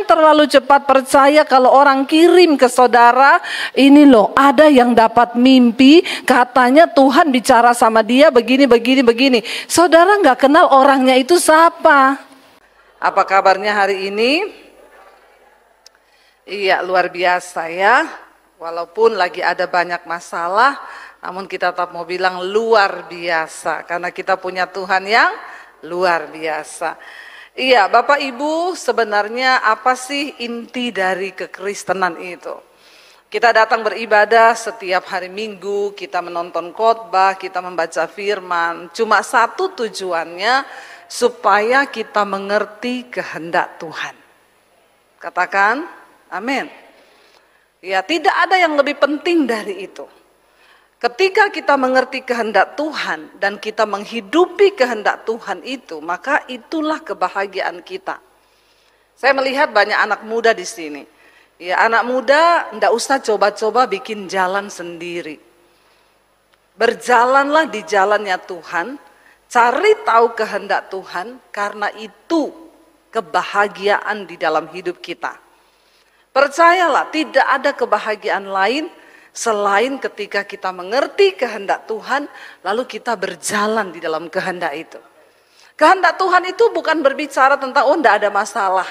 terlalu cepat percaya kalau orang kirim ke saudara, ini loh ada yang dapat mimpi, katanya Tuhan bicara sama dia begini, begini, begini. Saudara nggak kenal orangnya itu siapa. Apa kabarnya hari ini? Iya, luar biasa ya. Walaupun lagi ada banyak masalah, namun kita tetap mau bilang luar biasa. Karena kita punya Tuhan yang luar biasa. Iya, Bapak Ibu, sebenarnya apa sih inti dari kekristenan itu? Kita datang beribadah setiap hari Minggu, kita menonton khotbah, kita membaca firman. Cuma satu tujuannya, supaya kita mengerti kehendak Tuhan. Katakan, amin. Ya, tidak ada yang lebih penting dari itu. Ketika kita mengerti kehendak Tuhan dan kita menghidupi kehendak Tuhan itu, maka itulah kebahagiaan kita. Saya melihat banyak anak muda di sini. Ya, anak muda enggak usah coba-coba bikin jalan sendiri. Berjalanlah di jalannya Tuhan, cari tahu kehendak Tuhan, karena itu kebahagiaan di dalam hidup kita. Percayalah, tidak ada kebahagiaan lain selain ketika kita mengerti kehendak Tuhan, lalu kita berjalan di dalam kehendak itu. Kehendak Tuhan itu bukan berbicara tentang, oh enggak ada masalah.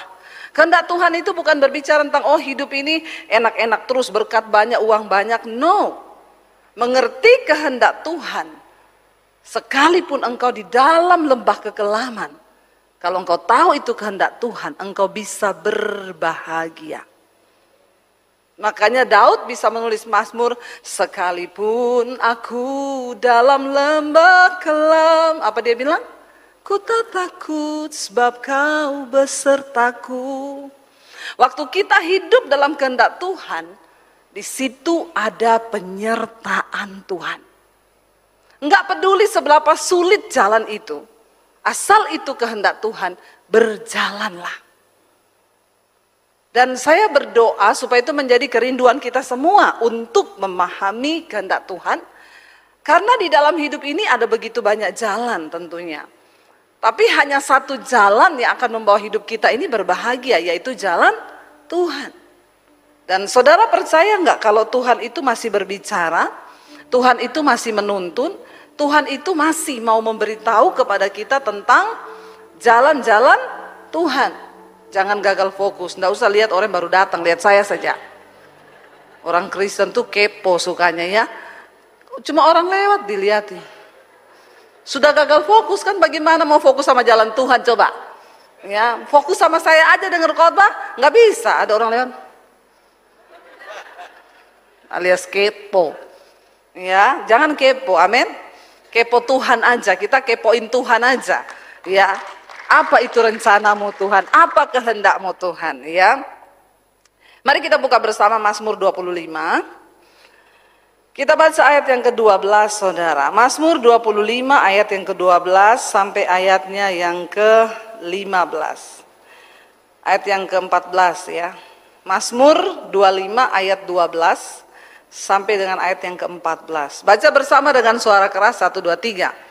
Kehendak Tuhan itu bukan berbicara tentang, oh hidup ini enak-enak terus, berkat banyak, uang banyak. No. Mengerti kehendak Tuhan, sekalipun engkau di dalam lembah kekelaman, kalau engkau tahu itu kehendak Tuhan, engkau bisa berbahagia. Makanya Daud bisa menulis Mazmur, sekalipun aku dalam lembah kelam, apa dia bilang? Ku tak takut sebab kau besertaku. Waktu kita hidup dalam kehendak Tuhan, di situ ada penyertaan Tuhan. Enggak peduli seberapa sulit jalan itu, asal itu kehendak Tuhan, berjalanlah. Dan saya berdoa supaya itu menjadi kerinduan kita semua untuk memahami kehendak Tuhan. Karena di dalam hidup ini ada begitu banyak jalan tentunya. Tapi hanya satu jalan yang akan membawa hidup kita ini berbahagia, yaitu jalan Tuhan. Dan saudara percaya enggak kalau Tuhan itu masih berbicara, Tuhan itu masih menuntun, Tuhan itu masih mau memberitahu kepada kita tentang jalan-jalan Tuhan. Jangan gagal fokus, enggak usah lihat orang baru datang, lihat saya saja. Orang Kristen tuh kepo sukanya ya. Cuma orang lewat dilihatin. Sudah gagal fokus kan, bagaimana mau fokus sama jalan Tuhan coba? Ya, fokus sama saya aja dengar khotbah, nggak bisa. Ada orang lewat. Alias kepo. Ya, jangan kepo, amin. Kepo Tuhan aja, kita kepoin Tuhan aja. Ya. Apa itu rencanamu Tuhan? Apa kehendakmu Tuhan? Ya. Mari kita buka bersama Mazmur 25. Kita baca ayat yang ke-12 saudara. Mazmur 25 ayat yang ke-12 sampai ayatnya yang ke-15. Ayat yang ke-14 ya. Mazmur 25 ayat 12 sampai dengan ayat yang ke-14. Baca bersama dengan suara keras 1, 2, 3.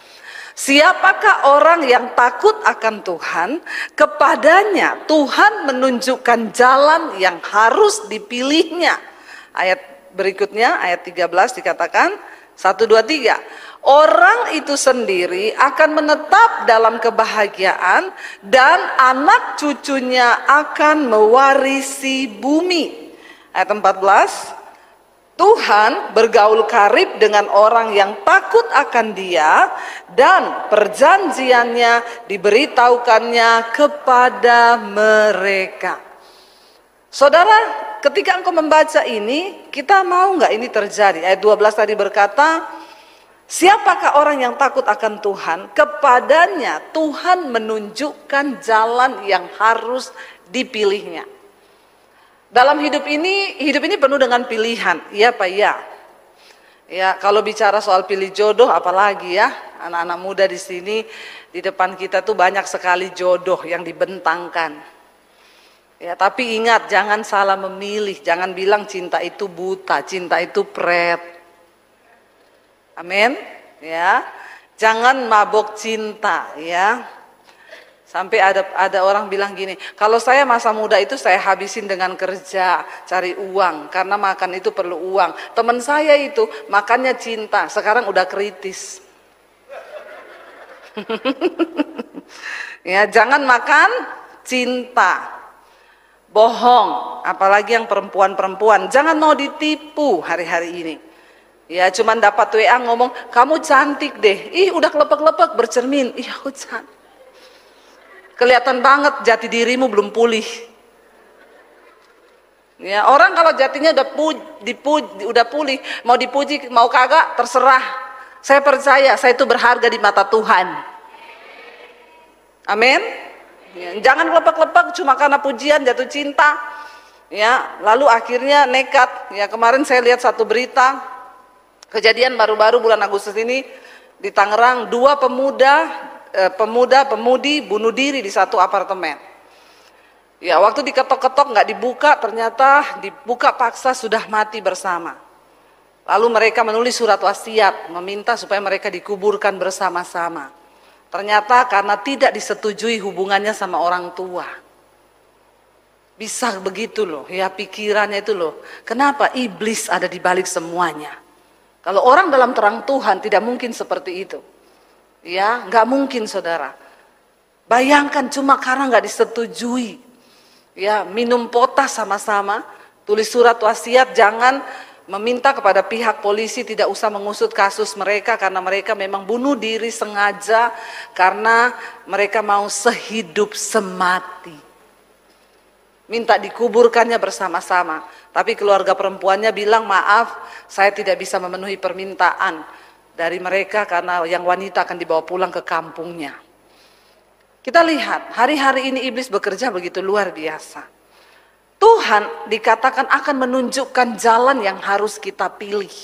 Siapakah orang yang takut akan Tuhan? Kepadanya Tuhan menunjukkan jalan yang harus dipilihnya. Ayat berikutnya, ayat 13 dikatakan, 1, 2, 3. Orang itu sendiri akan menetap dalam kebahagiaan dan anak cucunya akan mewarisi bumi. Ayat 14. Tuhan bergaul karib dengan orang yang takut akan Dia dan perjanjiannya diberitahukannya kepada mereka. Saudara, ketika engkau membaca ini, kita mau nggak ini terjadi? Ayat 12 tadi berkata, siapakah orang yang takut akan Tuhan? Kepadanya Tuhan menunjukkan jalan yang harus dipilihnya. Dalam hidup ini penuh dengan pilihan, iya Pak ya. Ya, kalau bicara soal pilih jodoh apalagi ya, anak-anak muda di sini, di depan kita tuh banyak sekali jodoh yang dibentangkan. Ya, tapi ingat jangan salah memilih, jangan bilang cinta itu buta, cinta itu pret. Amin. Ya. Jangan mabok cinta ya. Sampai ada orang bilang gini, kalau saya masa muda itu saya habisin dengan kerja, cari uang, karena makan itu perlu uang. Teman saya itu makannya cinta, sekarang udah kritis. Ya, jangan makan cinta. Bohong, apalagi yang perempuan-perempuan, jangan mau ditipu hari-hari ini. Ya, cuman dapat WA ngomong, kamu cantik deh. Ih, udah kelepek-lepek bercermin. Ih, aku cantik. Kelihatan banget jati dirimu belum pulih. Ya, orang kalau jatinya udah pulih, mau dipuji mau kagak terserah. Saya percaya saya itu berharga di mata Tuhan. Amin. Ya, jangan lepek-lepek cuma karena pujian jatuh cinta. Ya, lalu akhirnya nekat. Ya, kemarin saya lihat satu berita kejadian baru-baru bulan Agustus ini di Tangerang, dua pemudi bunuh diri di satu apartemen. Ya, waktu diketok-ketok nggak dibuka, ternyata dibuka paksa sudah mati bersama. Lalu mereka menulis surat wasiat meminta supaya mereka dikuburkan bersama-sama. Ternyata karena tidak disetujui hubungannya sama orang tua. Bisa begitu loh, ya pikirannya itu loh. Kenapa iblis ada di balik semuanya? Kalau orang dalam terang Tuhan tidak mungkin seperti itu. Ya, nggak mungkin saudara. Bayangkan cuma karena nggak disetujui. Ya, minum potas sama-sama, tulis surat wasiat, jangan meminta kepada pihak polisi tidak usah mengusut kasus mereka karena mereka memang bunuh diri sengaja karena mereka mau sehidup semati. Minta dikuburkannya bersama-sama. Tapi keluarga perempuannya bilang, maaf, saya tidak bisa memenuhi permintaan dari mereka karena yang wanita akan dibawa pulang ke kampungnya. Kita lihat, hari-hari ini iblis bekerja begitu luar biasa. Tuhan dikatakan akan menunjukkan jalan yang harus kita pilih.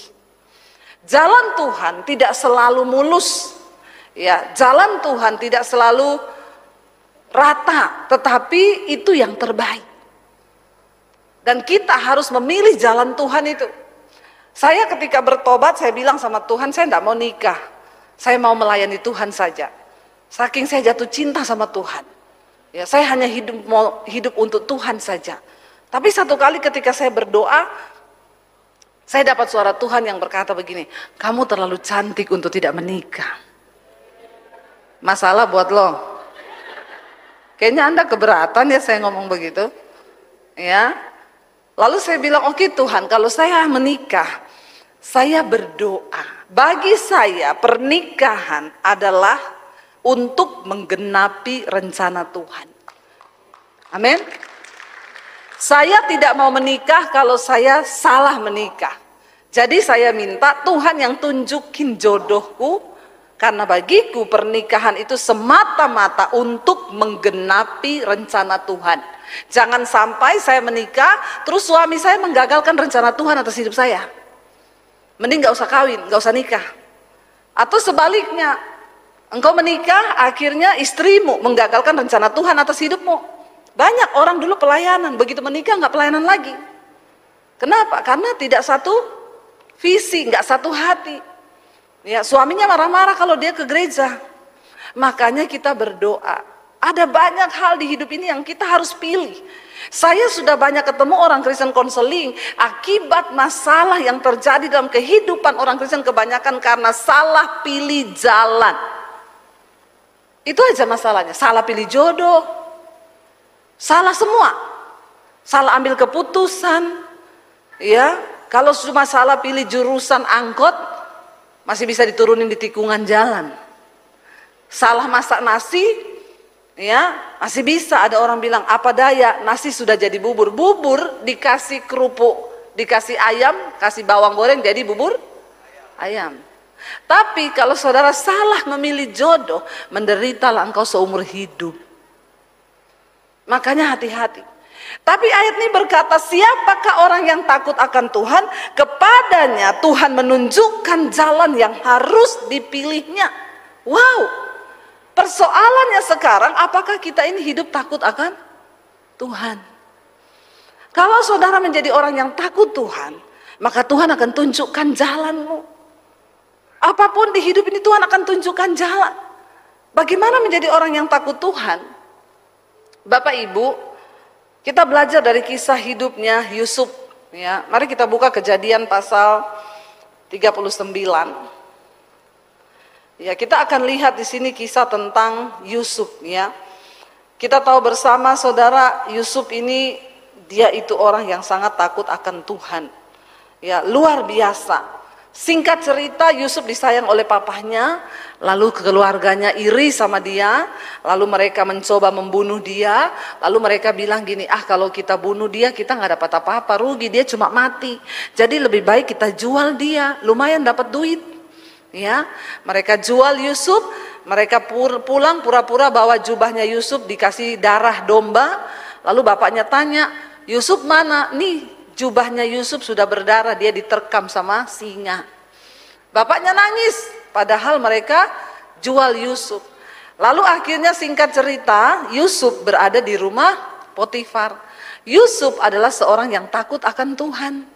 Jalan Tuhan tidak selalu mulus. Ya, jalan Tuhan tidak selalu rata, tetapi itu yang terbaik. Dan kita harus memilih jalan Tuhan itu. Saya ketika bertobat, saya bilang sama Tuhan, saya tidak mau nikah. Saya mau melayani Tuhan saja. Saking saya jatuh cinta sama Tuhan. Ya, saya hanya mau hidup untuk Tuhan saja. Tapi satu kali ketika saya berdoa, saya dapat suara Tuhan yang berkata begini, kamu terlalu cantik untuk tidak menikah. Masalah buat lo. Kayaknya Anda keberatan ya saya ngomong begitu. Ya. Lalu saya bilang, oke Tuhan, kalau saya menikah, saya berdoa. Bagi saya pernikahan adalah untuk menggenapi rencana Tuhan. Amin. Saya tidak mau menikah kalau saya salah menikah. Jadi saya minta Tuhan yang tunjukin jodohku, karena bagiku pernikahan itu semata-mata untuk menggenapi rencana Tuhan. Jangan sampai saya menikah, terus suami saya menggagalkan rencana Tuhan atas hidup saya. Mending gak usah kawin, gak usah nikah. Atau sebaliknya, engkau menikah, akhirnya istrimu menggagalkan rencana Tuhan atas hidupmu. Banyak orang dulu pelayanan, begitu menikah gak pelayanan lagi. Kenapa? Karena tidak satu visi, gak satu hati. Ya, suaminya marah-marah kalau dia ke gereja. Makanya kita berdoa. Ada banyak hal di hidup ini yang kita harus pilih. Saya sudah banyak ketemu orang Kristen konseling akibat masalah yang terjadi dalam kehidupan orang Kristen kebanyakan karena salah pilih jalan. Itu aja masalahnya, salah pilih jodoh. Salah semua. Salah ambil keputusan. Ya, kalau cuma salah pilih jurusan angkot masih bisa diturunin di tikungan jalan. Salah masak nasi, ya masih bisa. Ada orang bilang apa daya, nasi sudah jadi bubur. Bubur dikasih kerupuk, dikasih ayam, kasih bawang goreng jadi bubur ayam. Tapi kalau saudara salah memilih jodoh, menderitalah engkau seumur hidup. Makanya hati-hati. Tapi ayat ini berkata, siapakah orang yang takut akan Tuhan? Kepadanya Tuhan menunjukkan jalan yang harus dipilihnya. Wow, persoalannya sekarang, apakah kita ini hidup takut akan Tuhan? Kalau saudara menjadi orang yang takut Tuhan, maka Tuhan akan tunjukkan jalanmu. Apapun di hidup ini Tuhan akan tunjukkan jalan. Bagaimana menjadi orang yang takut Tuhan? Bapak Ibu, kita belajar dari kisah hidupnya Yusuf. Ya, mari kita buka Kejadian pasal 39. Ya, kita akan lihat di sini kisah tentang Yusuf. Ya, kita tahu bersama saudara, Yusuf ini dia itu orang yang sangat takut akan Tuhan. Ya, luar biasa. Singkat cerita, Yusuf disayang oleh papahnya, lalu keluarganya iri sama dia, lalu mereka mencoba membunuh dia, lalu mereka bilang gini, kalau kita bunuh dia kita nggak dapat apa-apa, rugi, dia cuma mati. Jadi lebih baik kita jual dia, lumayan dapat duit. Ya, mereka jual Yusuf, mereka pulang pura-pura bawa jubahnya Yusuf dikasih darah domba, lalu bapaknya tanya, Yusuf mana? Nih, jubahnya Yusuf sudah berdarah, dia diterkam sama singa. Bapaknya nangis, padahal mereka jual Yusuf. Lalu akhirnya singkat cerita, Yusuf berada di rumah Potifar. Yusuf adalah seorang yang takut akan Tuhan.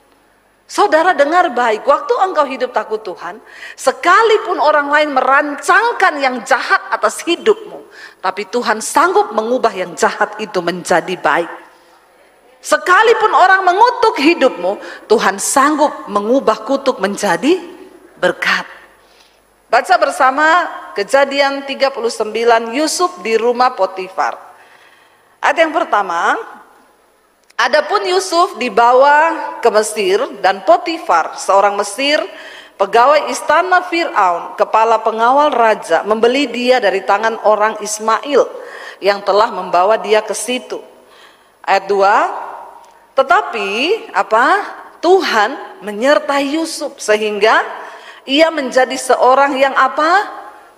Saudara dengar baik, waktu engkau hidup takut Tuhan, sekalipun orang lain merancangkan yang jahat atas hidupmu, tapi Tuhan sanggup mengubah yang jahat itu menjadi baik. Sekalipun orang mengutuk hidupmu, Tuhan sanggup mengubah kutuk menjadi berkat. Baca bersama Kejadian 39, Yusuf di rumah Potifar. Ayat yang pertama, adapun Yusuf dibawa ke Mesir dan Potifar, seorang Mesir, pegawai istana Fir'aun, kepala pengawal raja, membeli dia dari tangan orang Ismail yang telah membawa dia ke situ. Ayat 2, tetapi Tuhan menyertai Yusuf sehingga ia menjadi seorang yang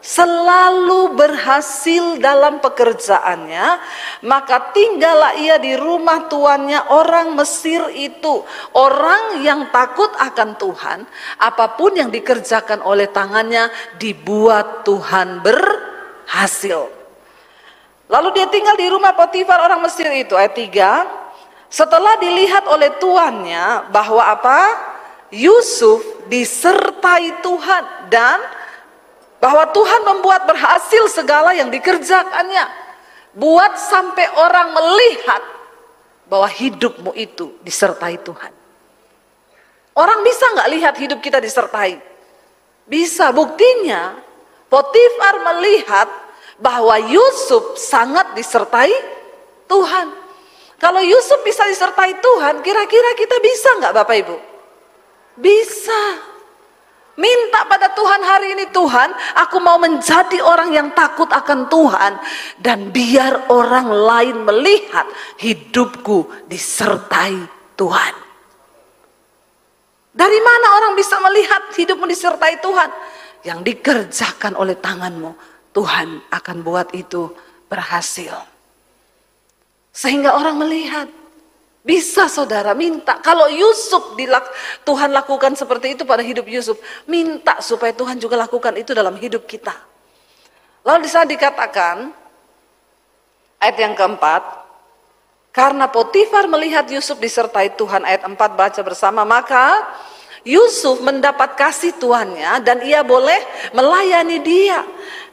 selalu berhasil dalam pekerjaannya, maka tinggallah ia di rumah tuannya orang Mesir itu, orang yang takut akan Tuhan. Apapun yang dikerjakan oleh tangannya dibuat Tuhan berhasil. Lalu dia tinggal di rumah Potifar orang Mesir itu. Ayat 3, setelah dilihat oleh tuannya bahwa Yusuf disertai Tuhan dan bahwa Tuhan membuat berhasil segala yang dikerjakannya, buat sampai orang melihat bahwa hidupmu itu disertai Tuhan. Orang bisa nggak lihat hidup kita disertai? Bisa. Buktinya Potifar melihat bahwa Yusuf sangat disertai Tuhan. Kalau Yusuf bisa disertai Tuhan, kira-kira kita bisa nggak Bapak Ibu? Bisa. Minta pada Tuhan hari ini, Tuhan, aku mau menjadi orang yang takut akan Tuhan. Dan biar orang lain melihat hidupku disertai Tuhan. Dari mana orang bisa melihat hidupmu disertai Tuhan? Yang dikerjakan oleh tanganmu, Tuhan akan buat itu berhasil. Sehingga orang melihat. Bisa saudara minta. Kalau Yusuf Tuhan lakukan seperti itu pada hidup Yusuf, minta supaya Tuhan juga lakukan itu dalam hidup kita. Lalu di sana dikatakan, ayat yang keempat, karena Potifar melihat Yusuf disertai Tuhan, ayat 4 baca bersama, maka Yusuf mendapat kasih tuannya dan ia boleh melayani dia.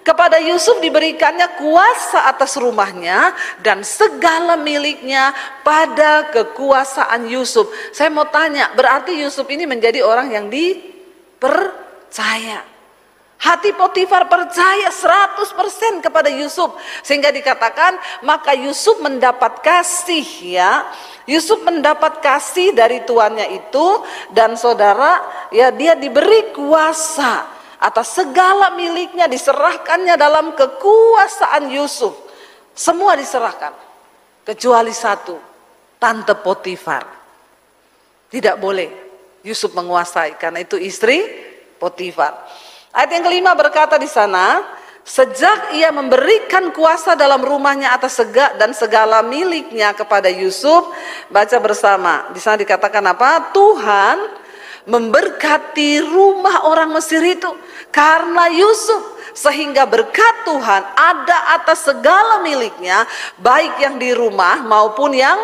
Kepada Yusuf diberikannya kuasa atas rumahnya dan segala miliknya pada kekuasaan Yusuf. Saya mau tanya, berarti Yusuf ini menjadi orang yang dipercaya. Hati Potifar percaya 100% kepada Yusuf. Sehingga dikatakan, maka Yusuf mendapat kasih ya. Yusuf mendapat kasih dari tuannya itu. Dan saudara, ya dia diberi kuasa. Atas segala miliknya diserahkannya dalam kekuasaan Yusuf. Semua diserahkan. Kecuali satu, tante Potifar. Tidak boleh Yusuf menguasai, karena itu istri Potifar. Ayat yang kelima berkata di sana, sejak ia memberikan kuasa dalam rumahnya atas segala miliknya kepada Yusuf, baca bersama. Di sana dikatakan Tuhan memberkati rumah orang Mesir itu karena Yusuf, sehingga berkat Tuhan ada atas segala miliknya, baik yang di rumah maupun yang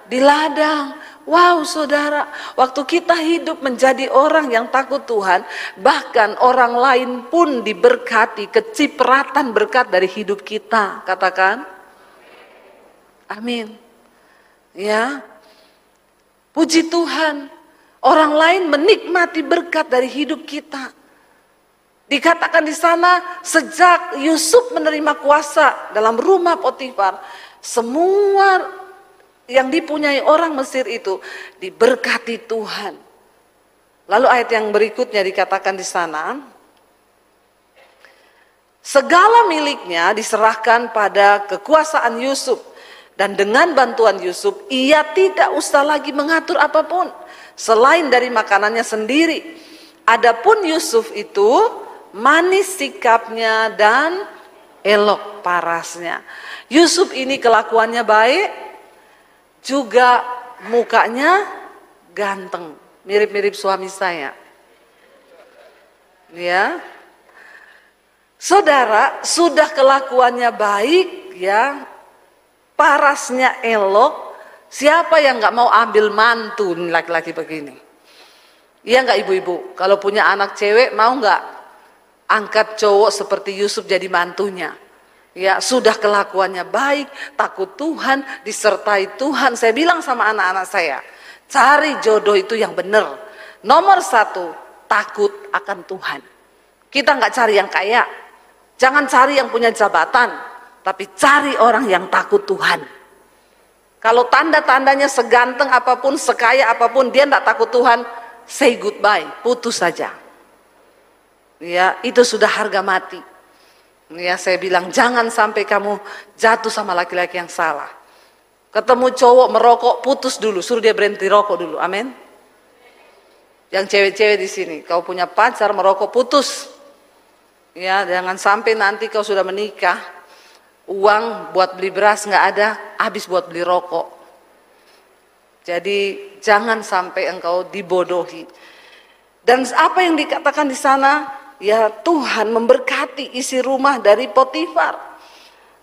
di ladang. Wow saudara, waktu kita hidup menjadi orang yang takut Tuhan, bahkan orang lain pun diberkati, kecipratan berkat dari hidup kita. Katakan Amin. Ya. Puji Tuhan. Orang lain menikmati berkat dari hidup kita. Dikatakan di sana, sejak Yusuf menerima kuasa dalam rumah Potifar, semua yang dipunyai orang Mesir itu diberkati Tuhan. Lalu ayat yang berikutnya dikatakan di sana, segala miliknya diserahkan pada kekuasaan Yusuf, dan dengan bantuan Yusuf ia tidak usah lagi mengatur apapun selain dari makanannya sendiri. Adapun Yusuf itu manis sikapnya dan elok parasnya. Yusuf ini kelakuannya baik, juga mukanya ganteng, mirip-mirip suami saya. Ya. Saudara, sudah kelakuannya baik, ya, parasnya elok, siapa yang nggak mau ambil mantu laki-laki begini? Iya nggak ibu-ibu? Kalau punya anak cewek mau nggak angkat cowok seperti Yusuf jadi mantunya? Ya, sudah kelakuannya baik, takut Tuhan, disertai Tuhan. Saya bilang sama anak-anak saya, cari jodoh itu yang benar. Nomor 1, takut akan Tuhan. Kita nggak cari yang kaya, jangan cari yang punya jabatan, tapi cari orang yang takut Tuhan. Kalau tanda-tandanya seganteng apapun, sekaya apapun, dia nggak takut Tuhan, say goodbye, putus saja. Ya, itu sudah harga mati. Ya, saya bilang jangan sampai kamu jatuh sama laki-laki yang salah. Ketemu cowok merokok, putus dulu, suruh dia berhenti rokok dulu. Amin. Yang cewek-cewek di sini, kau punya pacar merokok, putus. Ya, jangan sampai nanti kau sudah menikah, uang buat beli beras nggak ada, habis buat beli rokok. Jadi jangan sampai engkau dibodohi. Dan apa yang dikatakan di sana? Ya, Tuhan memberkati isi rumah dari Potifar.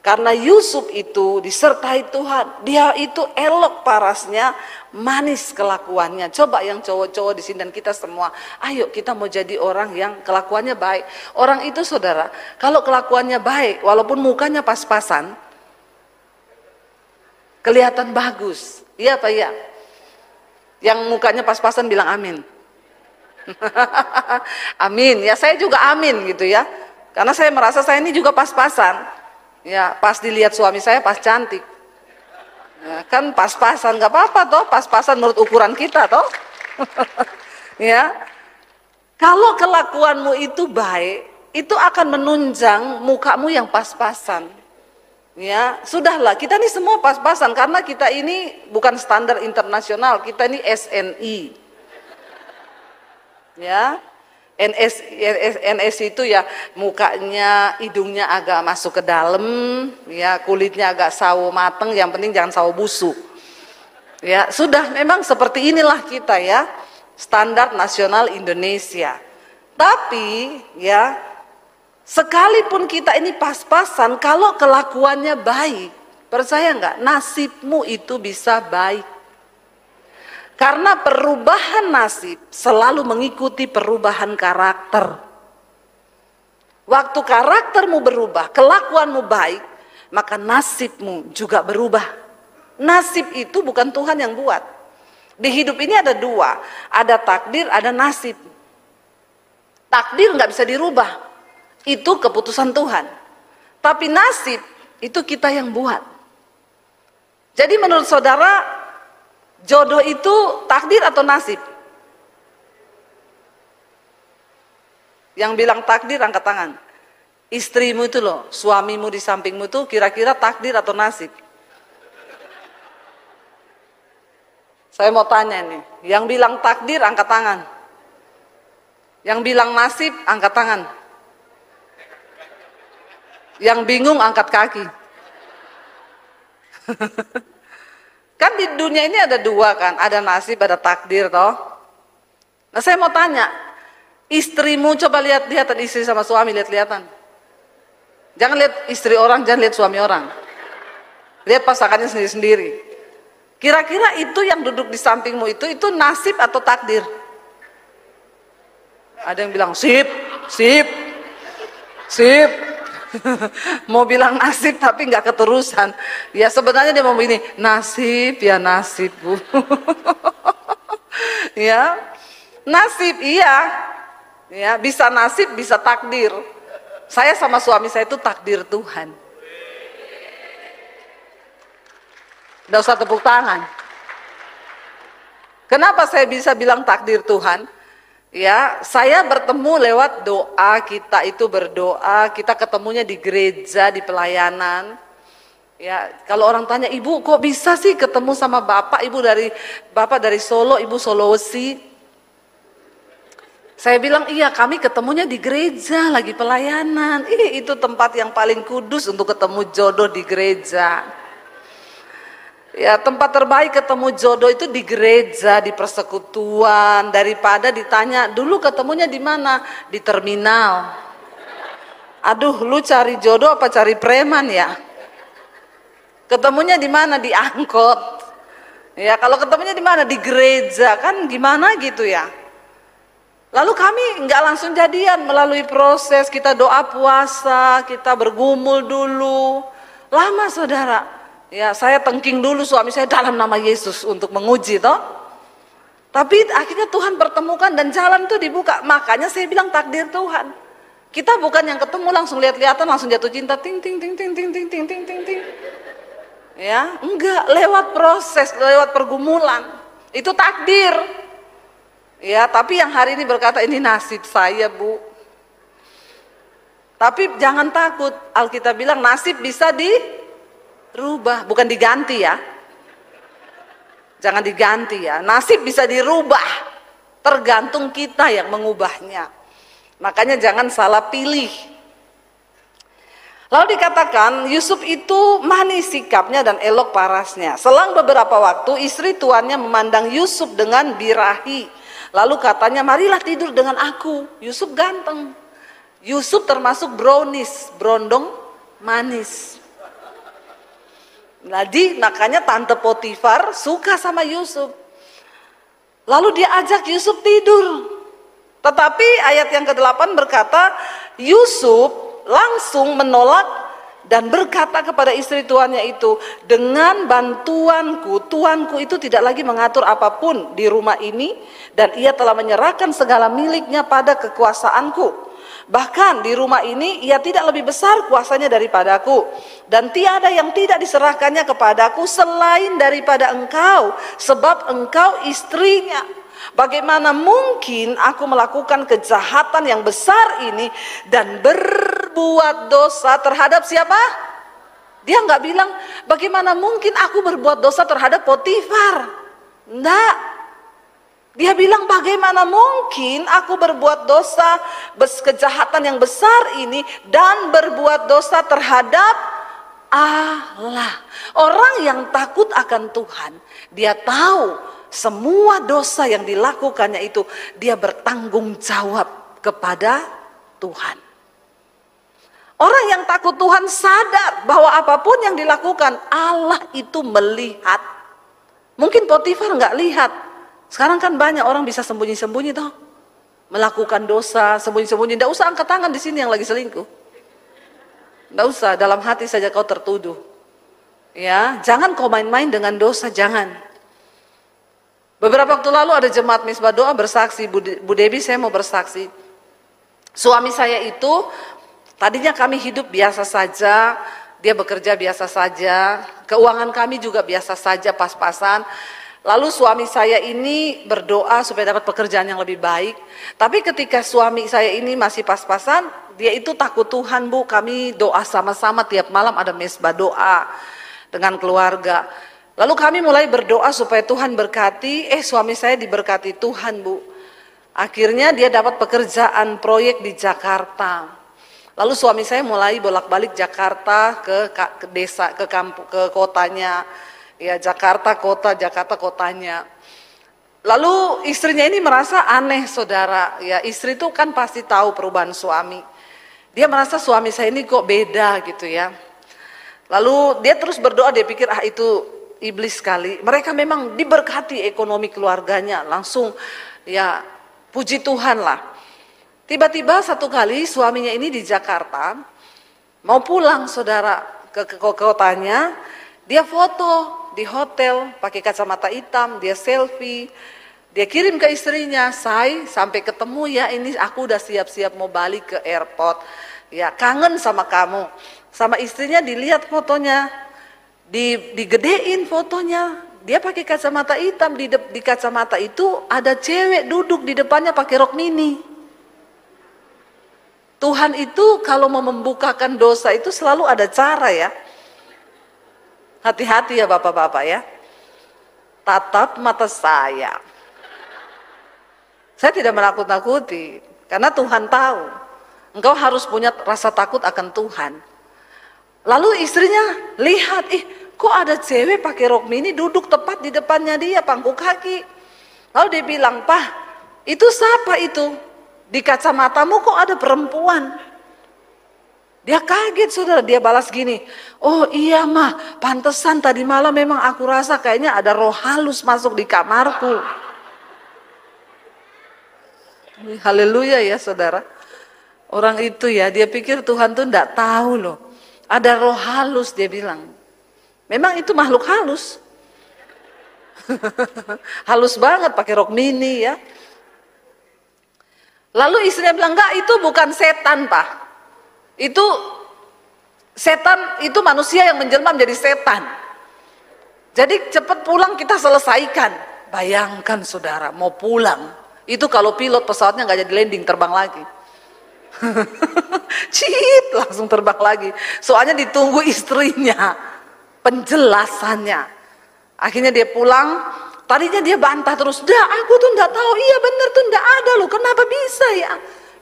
Karena Yusuf itu disertai Tuhan. Dia itu elok parasnya, manis kelakuannya. Coba yang cowok-cowok di sini dan kita semua, ayo kita mau jadi orang yang kelakuannya baik. Orang itu saudara, kalau kelakuannya baik, walaupun mukanya pas-pasan, kelihatan bagus. Iya Pak ya? Yang mukanya pas-pasan bilang amin. Amin, ya saya juga amin gitu ya. Karena saya merasa saya ini juga pas-pasan. Ya, pas dilihat suami saya pas cantik. Ya, kan pas-pasan, nggak apa-apa toh, pas-pasan menurut ukuran kita toh. Ya, kalau kelakuanmu itu baik, itu akan menunjang mukamu yang pas-pasan. Ya, sudahlah, kita ini semua pas-pasan karena kita ini bukan standar internasional, kita ini SNI. Ya, NS itu ya mukanya, hidungnya agak masuk ke dalam, ya kulitnya agak sawo mateng, yang penting jangan sawo busuk. Ya, sudah memang seperti inilah kita ya, standar nasional Indonesia. Tapi ya, sekalipun kita ini pas-pasan, kalau kelakuannya baik, percaya nggak, nasibmu itu bisa baik. Karena perubahan nasib selalu mengikuti perubahan karakter. Waktu karaktermu berubah, kelakuanmu baik, maka nasibmu juga berubah. Nasib itu bukan Tuhan yang buat. Di hidup ini ada dua, ada takdir, ada nasib. Takdir nggak bisa dirubah, itu keputusan Tuhan. Tapi nasib itu kita yang buat. Jadi menurut saudara, jodoh itu takdir atau nasib? Yang bilang takdir angkat tangan. Istrimu itu loh, suamimu di sampingmu itu kira-kira takdir atau nasib? Saya mau tanya nih, yang bilang takdir angkat tangan. Yang bilang nasib angkat tangan. Yang bingung angkat kaki. Kan di dunia ini ada dua kan, ada nasib, ada takdir toh. Nah saya mau tanya, istrimu coba lihat-lihatan istri sama suami, lihat-lihatan. Jangan lihat istri orang, jangan lihat suami orang. Lihat pasangannya sendiri-sendiri. Kira-kira itu yang duduk di sampingmu itu nasib atau takdir? Ada yang bilang sip, sip, sip. Mau bilang nasib tapi nggak keterusan. Ya sebenarnya dia mau ini nasib ya nasib Bu. Ya nasib iya. Ya bisa nasib bisa takdir. Saya sama suami saya itu takdir Tuhan. Nggak usah tepuk tangan. Kenapa saya bisa bilang takdir Tuhan? Ya, saya bertemu lewat doa, kita itu berdoa, kita ketemunya di gereja, di pelayanan. Ya, kalau orang tanya, "Ibu kok bisa sih ketemu sama Bapak? Bapak dari Solo, Ibu Sulawesi." Saya bilang, "Iya, kami ketemunya di gereja, lagi pelayanan." Itu tempat yang paling kudus untuk ketemu jodoh di gereja. Ya, tempat terbaik ketemu jodoh itu di gereja, di persekutuan, daripada ditanya, "Dulu ketemunya di mana?" Di terminal. Aduh, lu cari jodoh apa cari preman ya? Ketemunya di mana? Di angkot. Ya, kalau ketemunya di mana? Di gereja, kan gimana gitu ya? Lalu kami nggak langsung jadian, melalui proses kita doa puasa, kita bergumul dulu. Lama saudara. Ya, saya tengking dulu suami saya dalam nama Yesus untuk menguji toh. Tapi akhirnya Tuhan pertemukan dan jalan itu dibuka. Makanya saya bilang takdir Tuhan. Kita bukan yang ketemu langsung lihat-lihatan langsung jatuh cinta ting ting ting ting ting ting ting ting ting ting. Ya, enggak, lewat proses, lewat pergumulan. Itu takdir. Ya, tapi yang hari ini berkata ini nasib saya, Bu. Tapi jangan takut. Alkitab bilang nasib bisa dirubah, bukan diganti ya. Jangan diganti ya. Nasib bisa dirubah. Tergantung kita yang mengubahnya. Makanya jangan salah pilih. Lalu dikatakan Yusuf itu manis sikapnya dan elok parasnya. Selang beberapa waktu istri tuannya memandang Yusuf dengan birahi. Lalu katanya, "Marilah tidur dengan aku." Yusuf ganteng. Yusuf termasuk brownies, brondong manis. Jadi makanya Tante Potifar suka sama Yusuf. Lalu dia ajak Yusuf tidur. Tetapi ayat yang ke-8 berkata, Yusuf langsung menolak dan berkata kepada istri tuannya itu, "Dengan bantuanku, tuanku itu tidak lagi mengatur apapun di rumah ini, dan ia telah menyerahkan segala miliknya pada kekuasaanku. Bahkan di rumah ini ia tidak lebih besar kuasanya daripadaku, dan tiada yang tidak diserahkannya kepadaku selain daripada engkau, sebab engkau istrinya. Bagaimana mungkin aku melakukan kejahatan yang besar ini dan berbuat dosa terhadap siapa?" Dia nggak bilang, "Bagaimana mungkin aku berbuat dosa terhadap Potifar?" Enggak. Dia bilang, "Bagaimana mungkin aku berbuat dosa, kejahatan yang besar ini dan berbuat dosa terhadap Allah." Orang yang takut akan Tuhan, dia tahu semua dosa yang dilakukannya itu dia bertanggung jawab kepada Tuhan. Orang yang takut Tuhan sadar bahwa apapun yang dilakukan Allah itu melihat. Mungkin Potifar nggak lihat. Sekarang kan banyak orang bisa sembunyi-sembunyi toh, melakukan dosa sembunyi-sembunyi. Nggak usah angkat tangan di sini yang lagi selingkuh. Nggak usah, dalam hati saja kau tertuduh. Ya, jangan kau main-main dengan dosa, jangan. Beberapa waktu lalu ada jemaat Misbah Doa bersaksi, Bu Debi saya mau bersaksi. Suami saya itu tadinya kami hidup biasa saja, dia bekerja biasa saja, keuangan kami juga biasa saja, pas-pasan. Lalu suami saya ini berdoa supaya dapat pekerjaan yang lebih baik. Tapi ketika suami saya ini masih pas-pasan, dia itu takut Tuhan, Bu. Kami doa sama-sama tiap malam ada mesbah doa dengan keluarga. Lalu kami mulai berdoa supaya Tuhan berkati. Suami saya diberkati Tuhan, Bu. Akhirnya dia dapat pekerjaan proyek di Jakarta. Lalu suami saya mulai bolak-balik Jakarta ke desa, ke kampung, ke kotanya. Ya, Jakarta kota, Jakarta kotanya. Lalu istrinya ini merasa aneh, saudara. Ya, istri itu kan pasti tahu perubahan suami. Dia merasa suami saya ini kok beda gitu ya. Lalu dia terus berdoa, dia pikir itu iblis sekali. Mereka memang diberkati ekonomi keluarganya, langsung ya puji Tuhan lah. Tiba-tiba satu kali suaminya ini di Jakarta, Mau pulang saudara ke kotanya, dia foto di hotel pakai kacamata hitam, dia selfie, dia kirim ke istrinya, sampai ketemu ya, ini aku udah siap-siap mau balik ke airport, ya kangen sama kamu. Sama istrinya dilihat fotonya, digedein fotonya, dia pakai kacamata hitam, di kacamata itu ada cewek duduk di depannya pakai rok mini. Tuhan itu kalau mau membukakan dosa itu selalu ada cara ya. Hati-hati ya bapak-bapak ya. Tatap mata saya. Saya tidak menakut-nakuti, karena Tuhan tahu. Engkau harus punya rasa takut akan Tuhan. Lalu istrinya lihat, kok ada cewek pakai rok mini duduk tepat di depannya dia, pangku kaki. Lalu dia bilang, "Pak, itu siapa itu? Di kacamatamu kok ada perempuan?" Dia kaget saudara, dia balas gini, "Oh iya mah, pantesan tadi malam memang aku rasa kayaknya ada roh halus masuk di kamarku." Haleluya ya saudara. Orang itu ya, dia pikir Tuhan tuh enggak tahu loh. Ada roh halus, dia bilang. Memang itu makhluk halus. Halus banget pakai rok mini ya. Lalu istrinya bilang, "Enggak, itu bukan setan, Pak. Itu setan, itu manusia yang menjelma menjadi setan. Jadi cepat pulang, kita selesaikan." Bayangkan saudara, mau pulang. Itu kalau pilot pesawatnya nggak jadi landing, terbang lagi. Cit, langsung terbang lagi. Soalnya ditunggu istrinya, penjelasannya. Akhirnya dia pulang. Tadinya dia bantah terus, "Dah, aku tuh enggak tahu." "Iya bener tuh enggak ada loh, kenapa bisa ya?"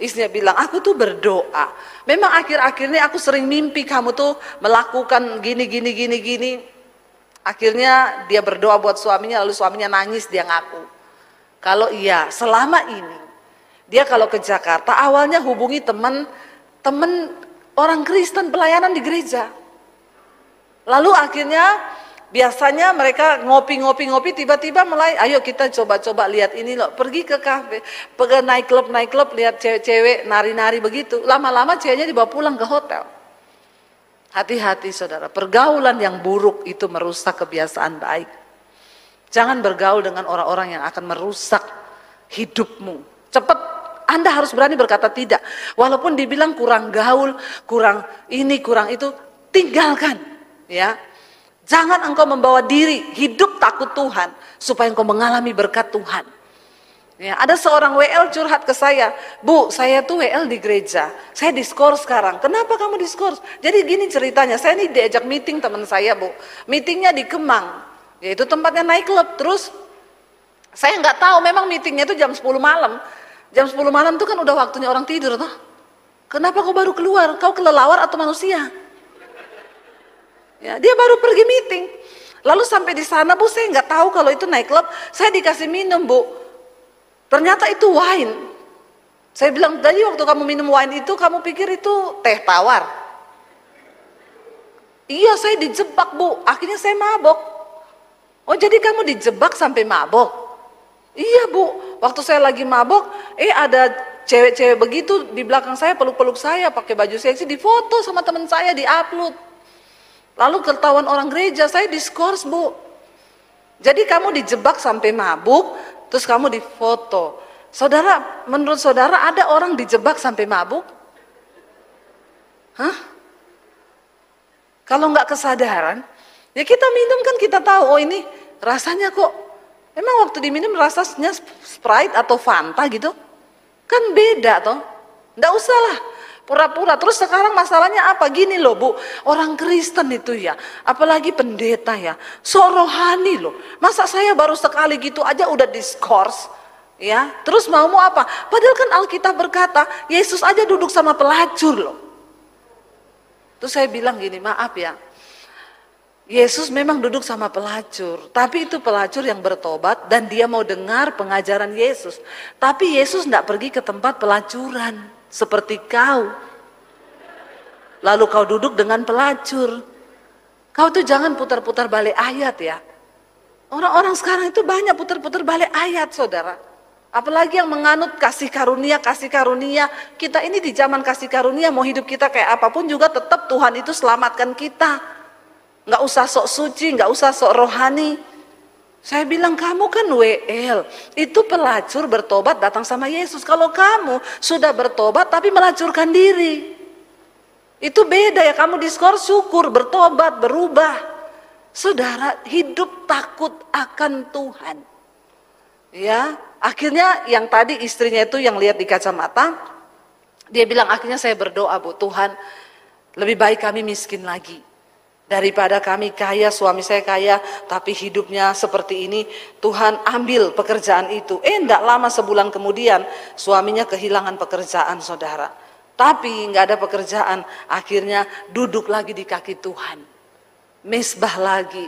Istrinya bilang, "Aku tuh berdoa. Memang akhir-akhir ini aku sering mimpi kamu tuh melakukan gini. Akhirnya dia berdoa buat suaminya, lalu suaminya nangis, dia ngaku. Kalau iya, selama ini dia kalau ke Jakarta awalnya hubungi teman orang Kristen pelayanan di gereja. Lalu akhirnya biasanya mereka ngopi, tiba-tiba mulai, "Ayo kita coba-coba lihat ini loh." Pergi ke kafe, pergi naik klub, lihat cewek-cewek nari-nari begitu. Lama-lama ceweknya dibawa pulang ke hotel. Hati-hati saudara, pergaulan yang buruk itu merusak kebiasaan baik. Jangan bergaul dengan orang-orang yang akan merusak hidupmu. Cepat, Anda harus berani berkata tidak. Walaupun dibilang kurang gaul, kurang ini, kurang itu, tinggalkan ya. Jangan engkau membawa diri hidup takut Tuhan supaya engkau mengalami berkat Tuhan. Ya, ada seorang WL curhat ke saya, "Bu, saya tuh WL di gereja, saya diskors sekarang." "Kenapa kamu diskors?" "Jadi gini ceritanya, saya nih diajak meeting teman saya, Bu. Meetingnya di Kemang, yaitu tempatnya naik klub. Terus saya nggak tahu, memang meetingnya itu jam 10 malam. Jam 10 malam itu kan udah waktunya orang tidur toh. Kenapa kau baru keluar? Kau kelelawar atau manusia?" Ya, dia baru pergi meeting. Lalu sampai di sana, "Bu, saya nggak tahu kalau itu naik klub. Saya dikasih minum, Bu. Ternyata itu wine." Saya bilang, "Jadi waktu kamu minum wine itu, kamu pikir itu teh tawar?" "Iya, saya dijebak, Bu. Akhirnya saya mabok." "Oh, jadi kamu dijebak sampai mabok?" "Iya, Bu. Waktu saya lagi mabok, ada cewek-cewek begitu di belakang saya, peluk-peluk saya, pakai baju seksi, difoto sama teman saya, diupload. Lalu ketahuan orang gereja, saya diskors, Bu. Jadi kamu dijebak sampai mabuk, terus kamu difoto." Saudara, menurut saudara ada orang dijebak sampai mabuk? Hah? Kalau nggak kesadaran, ya kita minum kan kita tahu, oh ini rasanya kok, emang waktu diminum rasanya Sprite atau Fanta gitu? Kan beda toh, nggak usah lah. Pura-pura. Terus sekarang masalahnya apa? Gini loh Bu, orang Kristen itu ya, apalagi pendeta ya, sok rohani loh. Masa saya baru sekali gitu aja udah diskors, ya? Terus mau apa? Padahal kan Alkitab berkata, Yesus aja duduk sama pelacur loh. Terus saya bilang gini, maaf ya, Yesus memang duduk sama pelacur, tapi itu pelacur yang bertobat dan dia mau dengar pengajaran Yesus. Tapi Yesus tidak pergi ke tempat pelacuran seperti kau. Lalu kau duduk dengan pelacur. Kau tuh jangan putar-putar balik ayat ya. Orang-orang sekarang itu banyak putar-putar balik ayat saudara. Apalagi yang menganut kasih karunia, kita ini di zaman kasih karunia, mau hidup kita kayak apapun juga tetap Tuhan itu selamatkan kita. Nggak usah sok suci, nggak usah sok rohani. Saya bilang kamu kan WL, itu pelacur bertobat datang sama Yesus. Kalau kamu sudah bertobat tapi melacurkan diri, itu beda ya, kamu diskor syukur, bertobat, berubah. Saudara, hidup takut akan Tuhan. Ya, akhirnya yang tadi istrinya itu yang lihat di kacamata, dia bilang akhirnya saya berdoa, Bu, Tuhan lebih baik kami miskin lagi daripada kami kaya, suami saya kaya tapi hidupnya seperti ini. Tuhan ambil pekerjaan itu. Enggak lama sebulan kemudian suaminya kehilangan pekerjaan, saudara. Tapi nggak ada pekerjaan, akhirnya duduk lagi di kaki Tuhan, mesbah lagi,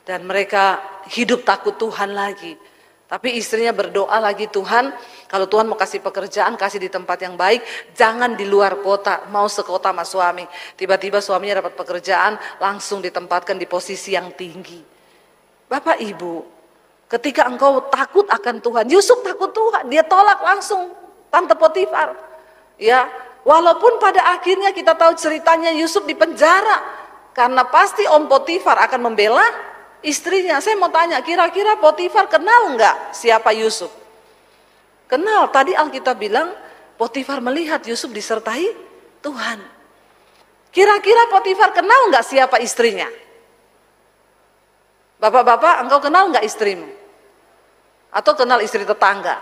dan mereka hidup takut Tuhan lagi. Tapi istrinya berdoa lagi, Tuhan kalau Tuhan mau kasih pekerjaan, kasih di tempat yang baik, jangan di luar kota, mau sekota sama suami. Tiba-tiba suaminya dapat pekerjaan, langsung ditempatkan di posisi yang tinggi. Bapak Ibu, ketika engkau takut akan Tuhan, Yusuf takut Tuhan, dia tolak langsung Tante Potifar. Ya, walaupun pada akhirnya kita tahu ceritanya Yusuf di penjara, karena pasti Om Potifar akan membela istrinya. Saya mau tanya, kira-kira Potifar kenal nggak siapa Yusuf? Kenal. Tadi Alkitab bilang Potifar melihat Yusuf disertai Tuhan. Kira-kira Potifar kenal nggak siapa istrinya? Bapak-bapak, engkau kenal nggak istrimu? Atau kenal istri tetangga?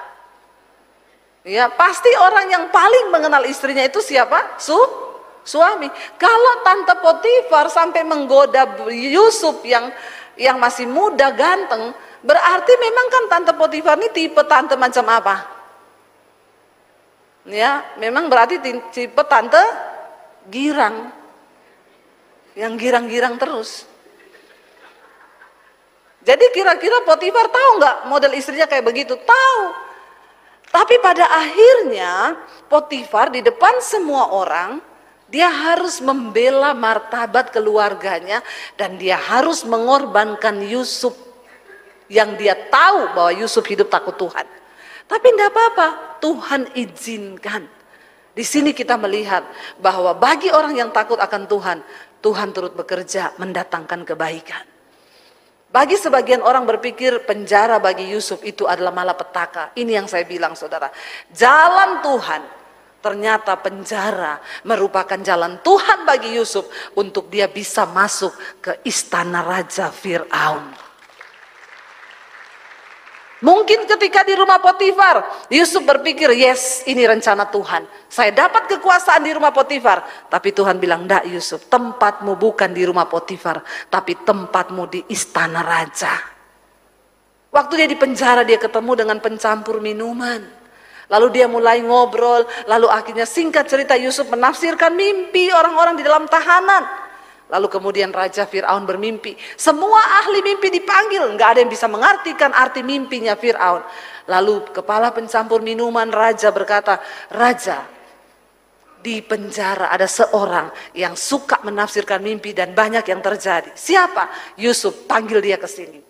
Ya, pasti orang yang paling mengenal istrinya itu siapa? Suami. Kalau Tante Potifar sampai menggoda Yusuf yang masih muda, ganteng, berarti memang kan Tante Potifar ini tipe tante macam apa? Ya, memang berarti tipe tante girang, yang girang-girang terus. Jadi kira-kira Potifar tahu nggak model istrinya kayak begitu? Tahu. Tapi pada akhirnya Potifar di depan semua orang, dia harus membela martabat keluarganya dan dia harus mengorbankan Yusuf yang dia tahu bahwa Yusuf hidup takut Tuhan. Tapi tidak apa-apa, Tuhan izinkan. Di sini kita melihat bahwa bagi orang yang takut akan Tuhan, Tuhan turut bekerja mendatangkan kebaikan. Bagi sebagian orang berpikir penjara bagi Yusuf itu adalah malapetaka. Ini yang saya bilang, saudara. Jalan Tuhan, ternyata penjara merupakan jalan Tuhan bagi Yusuf untuk dia bisa masuk ke istana Raja Fir'aun. Mungkin ketika di rumah Potifar, Yusuf berpikir, yes, ini rencana Tuhan. Saya dapat kekuasaan di rumah Potifar. Tapi Tuhan bilang, enggak Yusuf, tempatmu bukan di rumah Potifar, tapi tempatmu di istana raja. Waktu dia di penjara, dia ketemu dengan pencampur minuman. Lalu dia mulai ngobrol, lalu akhirnya singkat cerita Yusuf menafsirkan mimpi orang-orang di dalam tahanan. Lalu kemudian Raja Fir'aun bermimpi. Semua ahli mimpi dipanggil, nggak ada yang bisa mengartikan arti mimpinya Fir'aun. Lalu kepala pencampur minuman raja berkata, Raja, di penjara ada seorang yang suka menafsirkan mimpi dan banyak yang terjadi. Siapa? Yusuf, panggil dia ke sini.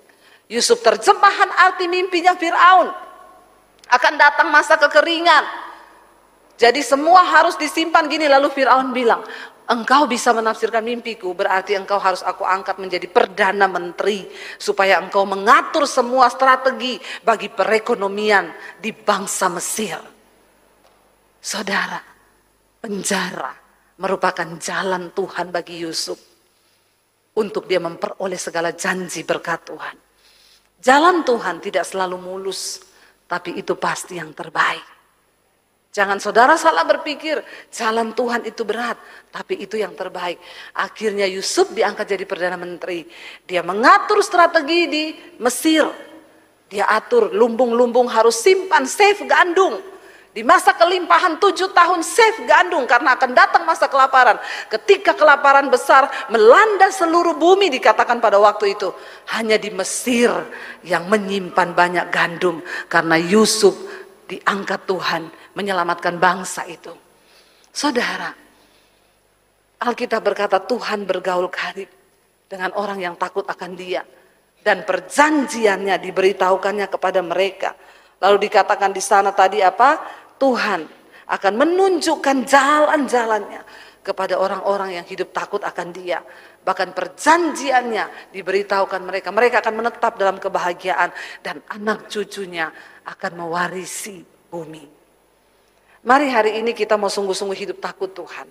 Yusuf terjemahan arti mimpinya Fir'aun. Akan datang masa kekeringan. Jadi semua harus disimpan gini. Lalu Fir'aun bilang, engkau bisa menafsirkan mimpiku, berarti engkau harus aku angkat menjadi Perdana Menteri, supaya engkau mengatur semua strategi bagi perekonomian di bangsa Mesir. Saudara, penjara merupakan jalan Tuhan bagi Yusuf untuk dia memperoleh segala janji berkat Tuhan. Jalan Tuhan tidak selalu mulus, tapi itu pasti yang terbaik. Jangan saudara salah berpikir, jalan Tuhan itu berat, tapi itu yang terbaik. Akhirnya Yusuf diangkat jadi Perdana Menteri. Dia mengatur strategi di Mesir. Dia atur lumbung-lumbung harus simpan, save gandum. Di masa kelimpahan 7 tahun save gandum, karena akan datang masa kelaparan. Ketika kelaparan besar melanda seluruh bumi dikatakan pada waktu itu. Hanya di Mesir yang menyimpan banyak gandum, karena Yusuf diangkat Tuhan menyelamatkan bangsa itu. Saudara, Alkitab berkata Tuhan bergaul karib dengan orang yang takut akan Dia, dan perjanjiannya diberitahukannya kepada mereka. Lalu dikatakan di sana tadi apa? Tuhan akan menunjukkan jalan-jalannya kepada orang-orang yang hidup takut akan Dia. Bahkan perjanjiannya diberitahukan mereka. Mereka akan menetap dalam kebahagiaan dan anak cucunya akan mewarisi bumi. Mari hari ini kita mau sungguh-sungguh hidup takut Tuhan.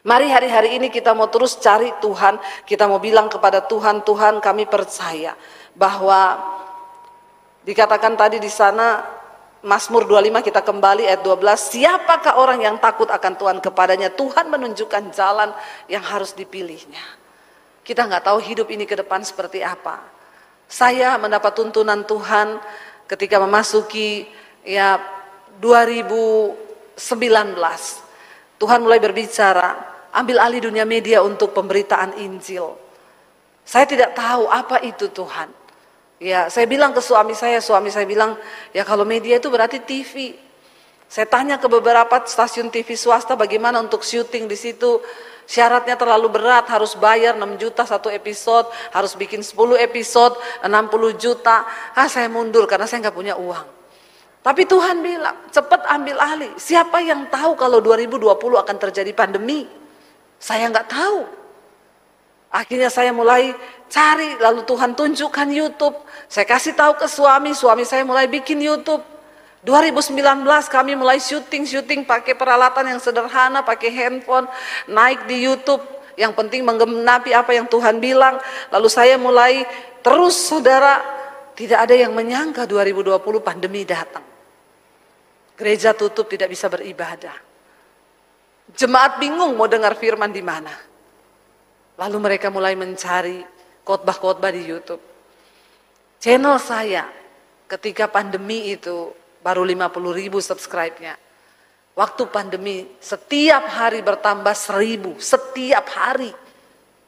Mari hari-hari ini kita mau terus cari Tuhan. Kita mau bilang kepada Tuhan, Tuhan kami percaya bahwa dikatakan tadi di sana Mazmur 25 kita kembali ayat 12, siapakah orang yang takut akan Tuhan, kepadanya Tuhan menunjukkan jalan yang harus dipilihnya. Kita nggak tahu hidup ini ke depan seperti apa. Saya mendapat tuntunan Tuhan ketika memasuki 2019. Tuhan mulai berbicara, ambil alih dunia media untuk pemberitaan Injil. Saya tidak tahu apa itu Tuhan. Ya, saya bilang ke suami saya bilang, ya kalau media itu berarti TV. Saya tanya ke beberapa stasiun TV swasta bagaimana untuk syuting di situ. Syaratnya terlalu berat, harus bayar 6 juta satu episode, harus bikin 10 episode, 60 juta. Saya mundur karena saya nggak punya uang. Tapi Tuhan bilang, cepat ambil alih. Siapa yang tahu kalau 2020 akan terjadi pandemi? Saya nggak tahu. Akhirnya saya mulai cari, lalu Tuhan tunjukkan YouTube. Saya kasih tahu ke suami saya mulai bikin YouTube. 2019 kami mulai syuting pakai peralatan yang sederhana, pakai handphone, naik di YouTube. Yang penting menggenapi apa yang Tuhan bilang. Lalu saya mulai terus, saudara, tidak ada yang menyangka 2020 pandemi datang. Gereja tutup, tidak bisa beribadah. Jemaat bingung mau dengar firman di mana. Lalu mereka mulai mencari khotbah-khotbah di YouTube. Channel saya ketika pandemi itu baru 50.000 subscribe-nya. Waktu pandemi setiap hari bertambah 1.000, setiap hari.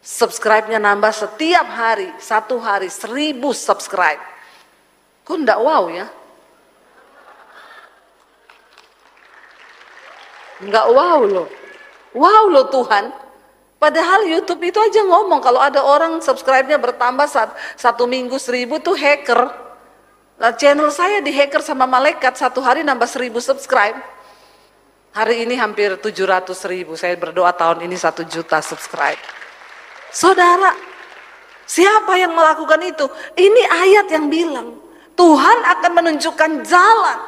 Subscribe-nya nambah setiap hari, satu hari 1.000 subscribe. Kok enggak wow ya? Enggak wow loh. Wow loh Tuhan. Padahal YouTube itu aja ngomong kalau ada orang subscribe-nya bertambah satu minggu 1.000 tuh hacker. Nah, channel saya dihacker sama malaikat, satu hari nambah 1.000 subscribe. Hari ini hampir 700.000. Saya berdoa tahun ini 1 juta subscribe. Saudara, siapa yang melakukan itu? Ini ayat yang bilang Tuhan akan menunjukkan jalan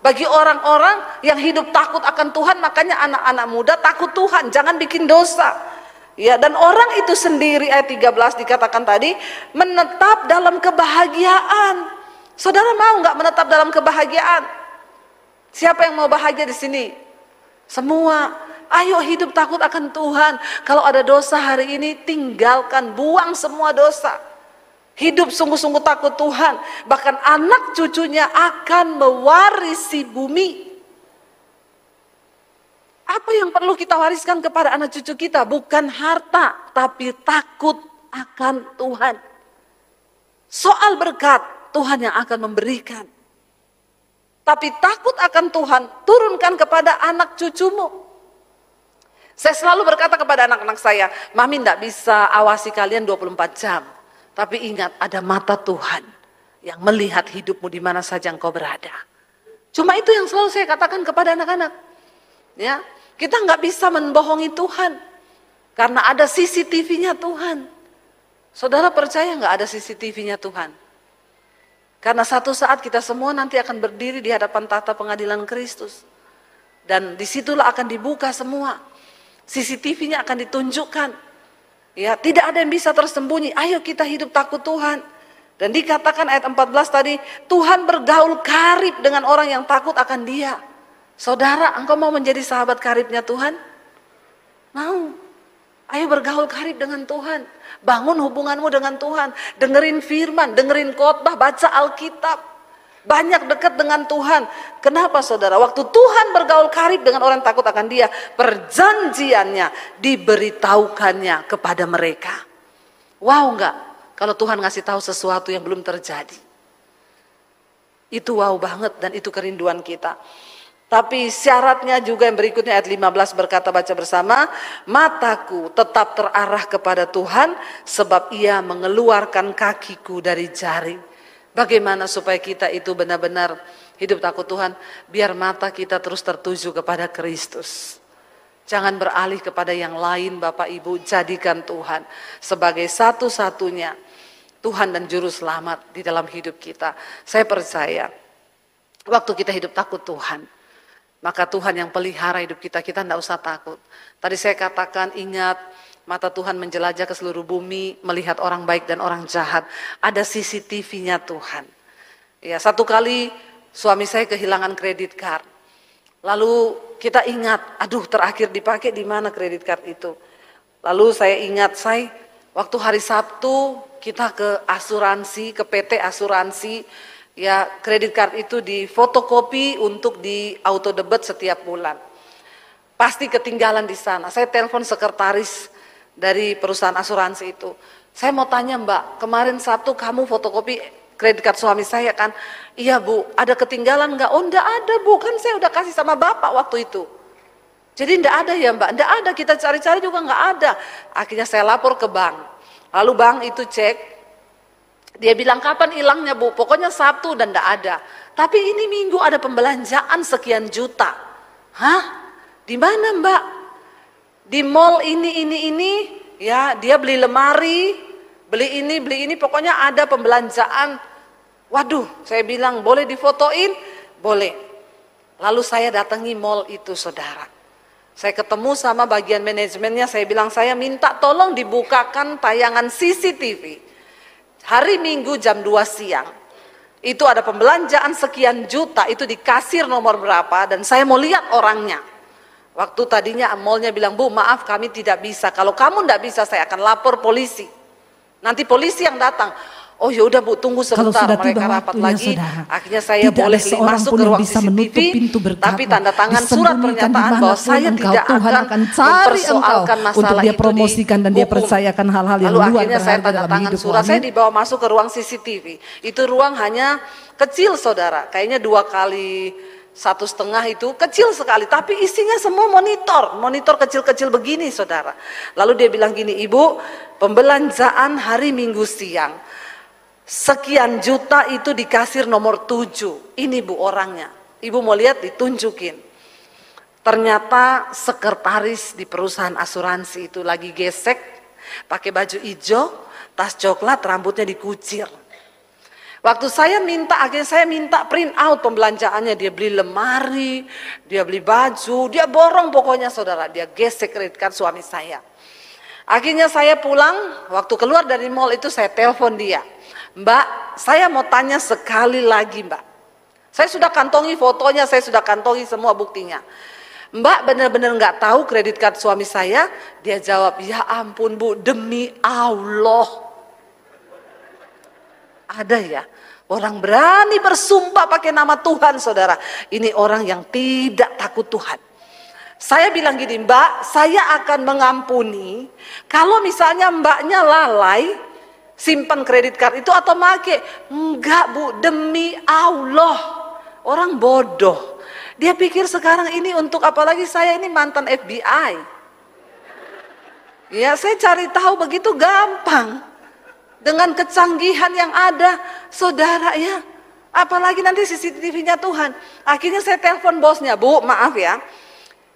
bagi orang-orang yang hidup takut akan Tuhan. Makanya anak-anak muda takut Tuhan, jangan bikin dosa. Ya, dan orang itu sendiri ayat 13 dikatakan tadi menetap dalam kebahagiaan. Saudara mau nggak menetap dalam kebahagiaan? Siapa yang mau bahagia di sini? Semua. Ayo hidup takut akan Tuhan. Kalau ada dosa hari ini tinggalkan, buang semua dosa. Hidup sungguh-sungguh takut Tuhan. Bahkan anak cucunya akan mewarisi bumi. Apa yang perlu kita wariskan kepada anak cucu kita? Bukan harta, tapi takut akan Tuhan. Soal berkat, Tuhan yang akan memberikan. Tapi takut akan Tuhan, turunkan kepada anak cucumu. Saya selalu berkata kepada anak-anak saya, Mami tidak bisa awasi kalian 24 jam. Tapi ingat, ada mata Tuhan yang melihat hidupmu di mana saja engkau berada. Cuma itu yang selalu saya katakan kepada anak-anak. Ya, kita nggak bisa membohongi Tuhan karena ada CCTV-nya Tuhan. Saudara percaya nggak ada CCTV-nya Tuhan? Karena satu saat kita semua nanti akan berdiri di hadapan tahta pengadilan Kristus, dan disitulah akan dibuka semua. CCTV-nya akan ditunjukkan. Ya, tidak ada yang bisa tersembunyi. Ayo kita hidup takut Tuhan. Dan dikatakan ayat 14 tadi, Tuhan bergaul karib dengan orang yang takut akan Dia. Saudara, engkau mau menjadi sahabat karibnya Tuhan? Mau. Ayo bergaul karib dengan Tuhan. Bangun hubunganmu dengan Tuhan. Dengerin firman, dengerin khotbah, baca Alkitab. Banyak dekat dengan Tuhan. Kenapa saudara? Waktu Tuhan bergaul karib dengan orang yang takut akan Dia, perjanjiannya diberitahukannya kepada mereka. Wow enggak? Kalau Tuhan ngasih tahu sesuatu yang belum terjadi. Itu wow banget, dan itu kerinduan kita. Tapi syaratnya juga yang berikutnya ayat 15 berkata, baca bersama, mataku tetap terarah kepada Tuhan sebab Ia mengeluarkan kakiku dari jaring. Bagaimana supaya kita itu benar-benar hidup takut Tuhan? Biar mata kita terus tertuju kepada Kristus. Jangan beralih kepada yang lain Bapak Ibu. Jadikan Tuhan sebagai satu-satunya Tuhan dan Juru Selamat di dalam hidup kita. Saya percaya waktu kita hidup takut Tuhan, maka Tuhan yang pelihara hidup kita, kita tidak usah takut. Tadi saya katakan, ingat, mata Tuhan menjelajah ke seluruh bumi, melihat orang baik dan orang jahat. Ada CCTV-nya Tuhan. Ya, satu kali suami saya kehilangan kredit card. Lalu kita ingat, aduh terakhir dipakai di mana kredit card itu. Lalu saya ingat, waktu hari Sabtu kita ke asuransi, ke PT asuransi, ya kredit card itu di fotokopi untuk di auto debit setiap bulan. Pasti ketinggalan di sana. Saya telepon sekretaris dari perusahaan asuransi itu. Saya mau tanya Mbak, kemarin Sabtu kamu fotokopi kredit card suami saya kan? Iya Bu, ada ketinggalan nggak? Oh enggak ada Bu, kan saya udah kasih sama Bapak waktu itu. Jadi enggak ada ya Mbak? Enggak ada, kita cari-cari juga enggak ada. Akhirnya saya lapor ke bank. Lalu bank itu cek, dia bilang kapan hilangnya Bu? Pokoknya Sabtu dan enggak ada. Tapi ini Minggu ada pembelanjaan sekian juta. Hah? Di mana Mbak? Di mall ini, ya dia beli lemari, beli ini, pokoknya ada pembelanjaan. Waduh, saya bilang boleh difotoin? Boleh. Lalu saya datangi mall itu saudara. Saya ketemu sama bagian manajemennya, saya bilang saya minta tolong dibukakan tayangan CCTV. Hari Minggu jam 2 siang, itu ada pembelanjaan sekian juta, itu di kasir nomor berapa, dan saya mau lihat orangnya. Waktu tadinya mallnya bilang, Bu maaf kami tidak bisa, kalau kamu tidak bisa saya akan lapor polisi. Nanti polisi yang datang. Oh ya udah Bu, tunggu sebentar, mereka rapat lagi. Saudara, akhirnya saya boleh masuk ke ruang CCTV, tapi tanda tangan surat pernyataan bahwa saya tidak akan mempersoalkan masalah untuk dia itu promosikan dan dia percayakan hal-hal yang Lalu luar akhirnya saya berharga tanda dalam tangan hidup. surat, saya dibawa masuk ke ruang CCTV. Itu ruang hanya kecil saudara, kayaknya 2 kali 1,5 itu kecil sekali, tapi isinya semua monitor kecil-kecil begini saudara. Lalu dia bilang gini, Ibu, pembelanjaan hari Minggu siang, sekian juta itu di kasir nomor 7, ini Bu orangnya. Ibu mau lihat, ditunjukin. Ternyata sekretaris di perusahaan asuransi itu lagi gesek, pakai baju hijau, tas coklat, rambutnya dikucir. Waktu saya minta, akhirnya saya minta print out pembelanjaannya, dia beli lemari, dia beli baju, dia borong pokoknya saudara, dia gesek kredit card suami saya. Akhirnya saya pulang, waktu keluar dari mall itu saya telepon dia. Mbak, saya mau tanya sekali lagi Mbak. Saya sudah kantongi fotonya, saya sudah kantongi semua buktinya. Mbak benar-benar nggak tahu kredit card suami saya? Dia jawab, ya ampun Bu, demi Allah. Ada ya, orang berani bersumpah pakai nama Tuhan saudara. Ini orang yang tidak takut Tuhan. Saya bilang gini, Mbak, saya akan mengampuni kalau misalnya mbaknya lalai simpan kredit card itu atau make. Enggak Bu, demi Allah. Orang bodoh. Dia pikir sekarang ini untuk, apalagi saya ini mantan FBI. Ya saya cari tahu begitu gampang. Dengan kecanggihan yang ada, saudara ya. Apalagi nanti CCTV-nya Tuhan. Akhirnya saya telepon bosnya, Bu maaf ya.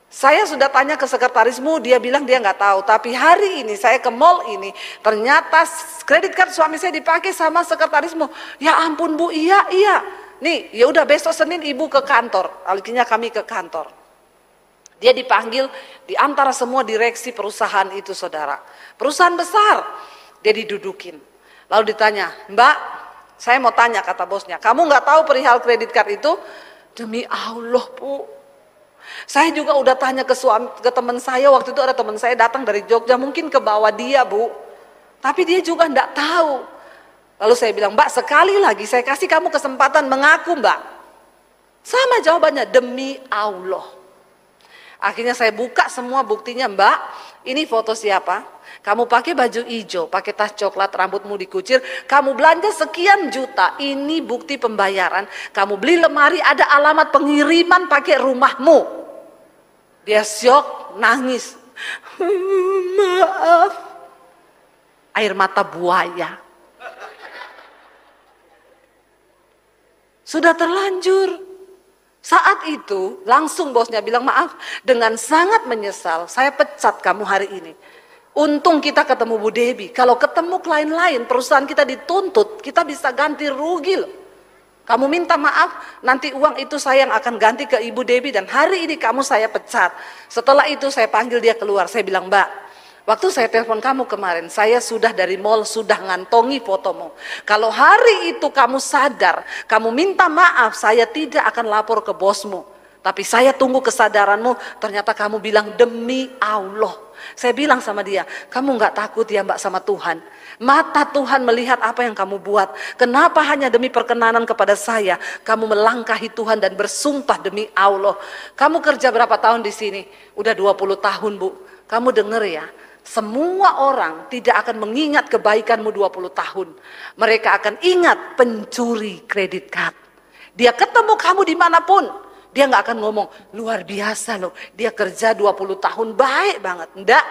Saya sudah tanya ke sekretarismu, dia bilang dia nggak tahu. Tapi hari ini saya ke mall ini, ternyata kredit card suami saya dipakai sama sekretarismu. Ya ampun Bu, iya. Nih, ya udah besok Senin Ibu ke kantor. Akhirnya kami ke kantor. Dia dipanggil di antara semua direksi perusahaan itu saudara. Perusahaan besar, dia didudukin. Lalu ditanya, Mbak, saya mau tanya kata bosnya, kamu nggak tahu perihal kredit card itu? Demi Allah Bu, saya juga udah tanya ke teman saya, waktu itu ada teman saya datang dari Jogja, mungkin ke bawah dia Bu, tapi dia juga nggak tahu. Lalu saya bilang, Mbak sekali lagi saya kasih kamu kesempatan mengaku Mbak. Sama jawabannya, demi Allah. Akhirnya saya buka semua buktinya, Mbak, ini foto siapa? Kamu pakai baju hijau, pakai tas coklat, rambutmu dikucir, kamu belanja sekian juta, ini bukti pembayaran. Kamu beli lemari, ada alamat pengiriman pakai rumahmu. Dia syok, nangis. Maaf. Air mata buaya. Sudah terlanjur. Saat itu langsung bosnya bilang, maaf, dengan sangat menyesal saya pecat kamu hari ini. Untung kita ketemu Bu Debbie. Kalau ketemu klien lain, perusahaan kita dituntut, kita bisa ganti rugi loh. Kamu minta maaf, nanti uang itu saya yang akan ganti ke Ibu Debbie, dan hari ini kamu saya pecat. Setelah itu saya panggil dia keluar, saya bilang, Mbak, waktu saya telepon kamu kemarin, saya sudah dari mall, sudah ngantongi fotomu. Kalau hari itu kamu sadar, kamu minta maaf, saya tidak akan lapor ke bosmu. Tapi saya tunggu kesadaranmu, ternyata kamu bilang demi Allah. Saya bilang sama dia, kamu gak takut ya Mbak sama Tuhan? Mata Tuhan melihat apa yang kamu buat. Kenapa hanya demi perkenanan kepada saya, kamu melangkahi Tuhan dan bersumpah demi Allah? Kamu kerja berapa tahun di sini? Udah 20 tahun Bu. Kamu denger ya, semua orang tidak akan mengingat kebaikanmu 20 tahun. Mereka akan ingat pencuri kredit card. Dia ketemu kamu dimanapun, dia nggak akan ngomong, luar biasa loh, dia kerja 20 tahun baik banget. Enggak,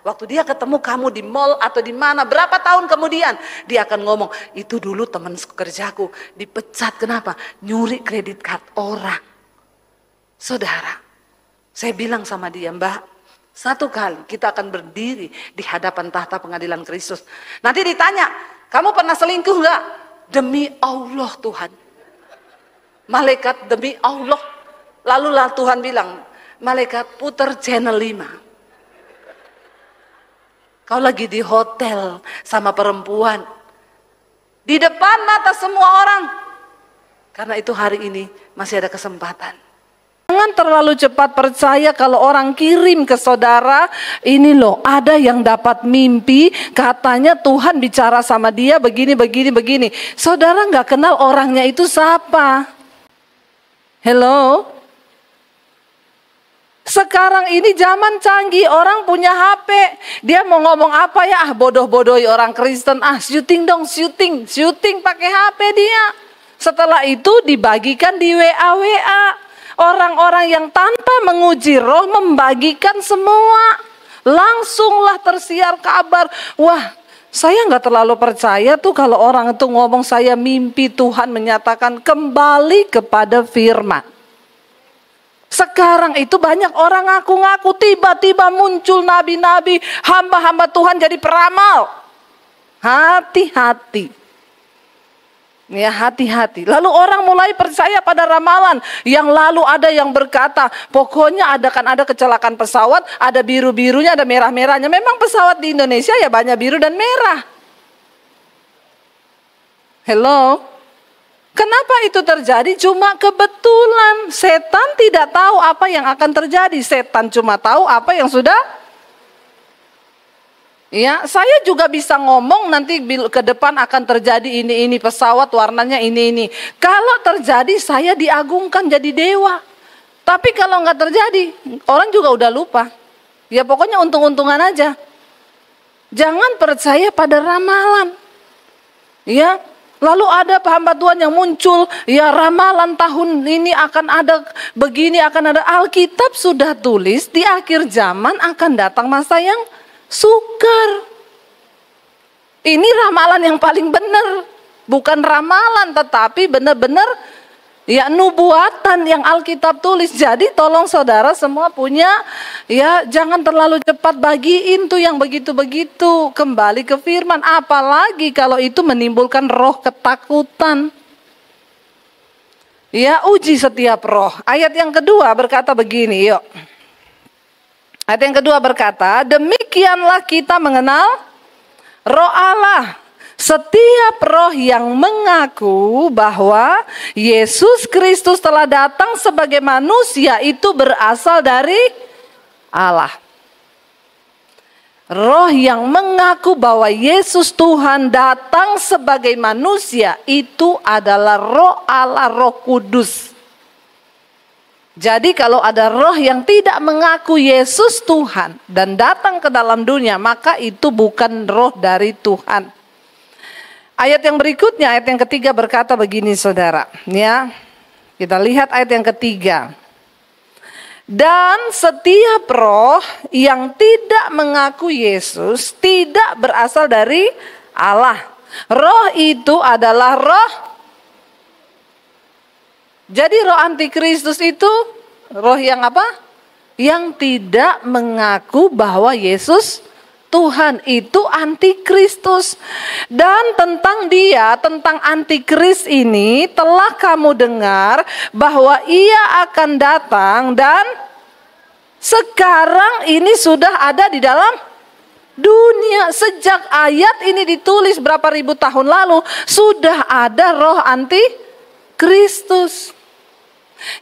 waktu dia ketemu kamu di mall atau di mana, berapa tahun kemudian, dia akan ngomong, itu dulu teman kerjaku, dipecat, kenapa? Nyuri kredit card orang. Saudara, saya bilang sama dia, Mbak, satu kali kita akan berdiri di hadapan tahta pengadilan Kristus. Nanti ditanya, kamu pernah selingkuh nggak? Demi Allah Tuhan. Malaikat demi Allah. Lalu Tuhan bilang, malaikat putar channel 5. Kau lagi di hotel sama perempuan. Di depan mata semua orang. Karena itu hari ini masih ada kesempatan. Jangan terlalu cepat percaya kalau orang kirim ke saudara, ini loh ada yang dapat mimpi, katanya Tuhan bicara sama dia begini. Saudara nggak kenal orangnya itu siapa. Hello? Sekarang ini zaman canggih, orang punya HP. Dia mau ngomong apa ya, bodoh-bodohi orang Kristen. Syuting dong, syuting pakai HP dia. Setelah itu dibagikan di WA. Orang-orang yang tanpa menguji roh membagikan semua. Langsunglah tersiar kabar. Wah, saya nggak terlalu percaya tuh kalau orang itu ngomong saya mimpi Tuhan menyatakan kembali kepada firman. Sekarang itu banyak orang ngaku-ngaku, tiba-tiba muncul nabi-nabi, hamba-hamba Tuhan jadi peramal. Hati-hati. Ya, hati-hati. Lalu orang mulai percaya pada ramalan. Yang lalu ada yang berkata, pokoknya ada kecelakaan pesawat, ada biru-birunya, ada merah-merahnya. Memang pesawat di Indonesia ya banyak biru dan merah. Hello? Kenapa itu terjadi? Cuma kebetulan. Setan tidak tahu apa yang akan terjadi. Setan cuma tahu apa yang sudah. Ya, saya juga bisa ngomong nanti ke depan akan terjadi ini pesawat warnanya ini. Kalau terjadi saya diagungkan jadi dewa. Tapi kalau nggak terjadi, orang juga udah lupa. Ya pokoknya untung-untungan aja. Jangan percaya pada ramalan. Ya. Lalu ada hamba Tuhan yang muncul, ya ramalan tahun ini akan ada begini, akan ada. Alkitab sudah tulis di akhir zaman akan datang masa yang sukar. Ini ramalan yang paling benar, bukan ramalan tetapi benar-benar ya nubuatan yang Alkitab tulis. Jadi tolong saudara semua punya, ya jangan terlalu cepat bagiin tuh yang begitu-begitu. Kembali ke firman, apalagi kalau itu menimbulkan roh ketakutan. Ya uji setiap roh. Ayat yang kedua berkata begini, yuk. Ayat yang kedua berkata, demikianlah kita mengenal roh Allah. Setiap roh yang mengaku bahwa Yesus Kristus telah datang sebagai manusia itu berasal dari Allah. Roh yang mengaku bahwa Yesus Tuhan datang sebagai manusia itu adalah roh Allah, Roh Kudus. Jadi kalau ada roh yang tidak mengaku Yesus Tuhan dan datang ke dalam dunia, maka itu bukan roh dari Tuhan. Ayat yang berikutnya, ayat yang ketiga berkata begini saudara. Ya, kita lihat ayat yang ketiga. Dan setiap roh yang tidak mengaku Yesus tidak berasal dari Allah. Roh itu adalah roh Jadi roh antikristus itu roh yang apa? Yang tidak mengaku bahwa Yesus Tuhan, itu antikristus. Dan tentang dia, tentang antikris ini telah kamu dengar bahwa ia akan datang dan sekarang ini sudah ada di dalam dunia. Sejak ayat ini ditulis berapa ribu tahun lalu sudah ada roh antikristus,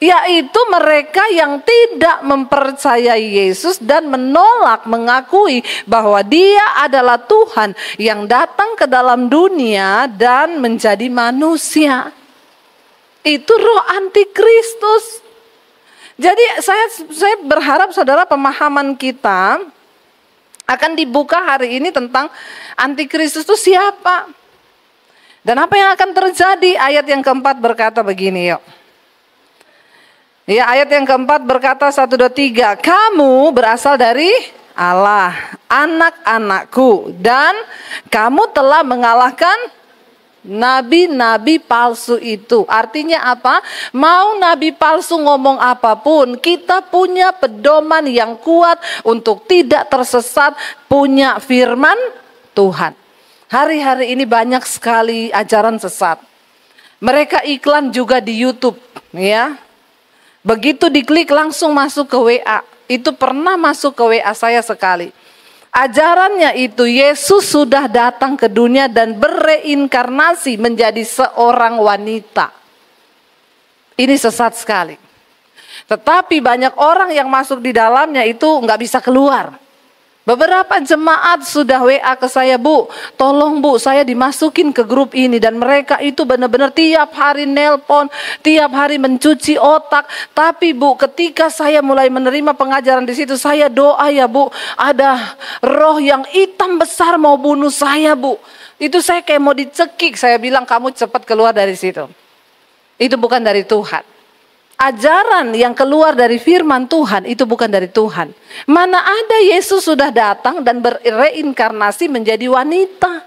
yaitu mereka yang tidak mempercayai Yesus dan menolak mengakui bahwa Dia adalah Tuhan yang datang ke dalam dunia dan menjadi manusia. Itu roh antikristus. Jadi saya berharap saudara, pemahaman kita akan dibuka hari ini tentang antikristus itu siapa dan apa yang akan terjadi. Ayat yang keempat berkata begini, yuk. Ya, ayat yang keempat berkata 1, 2, 3. Kamu berasal dari Allah, anak-anakku, dan kamu telah mengalahkan nabi-nabi palsu itu. Artinya apa? Mau nabi palsu ngomong apapun, kita punya pedoman yang kuat untuk tidak tersesat, punya firman Tuhan. Hari-hari ini banyak sekali ajaran sesat. Mereka iklan juga di YouTube, ya. Begitu diklik langsung masuk ke WA. Itu pernah masuk ke WA saya sekali. Ajarannya itu Yesus sudah datang ke dunia dan bereinkarnasi menjadi seorang wanita. Ini sesat sekali. Tetapi banyak orang yang masuk di dalamnya itu nggak bisa keluar. Beberapa jemaat sudah WA ke saya, Bu, tolong Bu, saya dimasukin ke grup ini. Dan mereka itu benar-benar tiap hari nelpon, tiap hari mencuci otak. Tapi Bu, ketika saya mulai menerima pengajaran di situ, saya doa ya Bu, ada roh yang hitam besar mau bunuh saya Bu. Itu saya kayak mau dicekik, saya bilang kamu cepat keluar dari situ. Itu bukan dari Tuhan. Ajaran yang keluar dari firman Tuhan itu bukan dari Tuhan. Mana ada Yesus sudah datang dan bereinkarnasi menjadi wanita.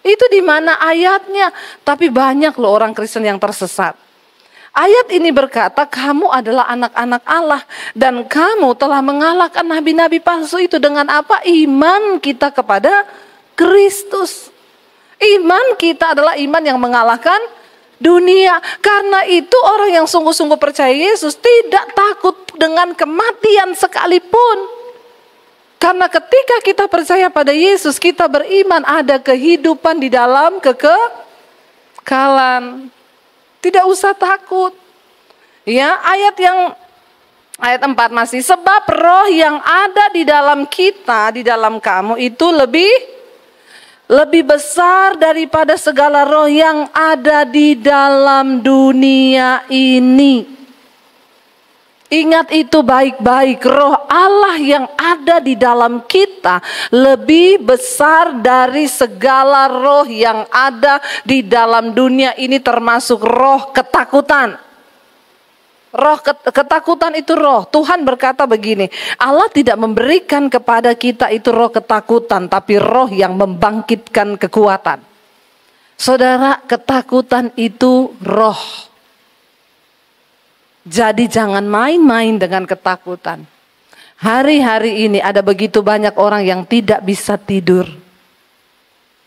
Itu di mana ayatnya? Tapi banyak loh orang Kristen yang tersesat. Ayat ini berkata kamu adalah anak-anak Allah dan kamu telah mengalahkan nabi-nabi palsu itu dengan apa? Iman kita kepada Kristus. Iman kita adalah iman yang mengalahkan dunia. Karena itu orang yang sungguh-sungguh percaya Yesus tidak takut dengan kematian sekalipun. Karena ketika kita percaya pada Yesus, kita beriman ada kehidupan di dalam kekekalan. Tidak usah takut. Ya, ayat 4 masih, sebab roh yang ada di dalam kita, di dalam kamu itu lebih besar daripada segala roh yang ada di dalam dunia ini. Ingat itu baik-baik, roh Allah yang ada di dalam kita lebih besar dari segala roh yang ada di dalam dunia ini, termasuk roh ketakutan. Roh ketakutan itu roh. Tuhan berkata begini, Allah tidak memberikan kepada kita itu roh ketakutan, tapi roh yang membangkitkan kekuatan. Saudara, ketakutan itu roh. Jadi jangan main-main dengan ketakutan. Hari-hari ini ada begitu banyak orang yang tidak bisa tidur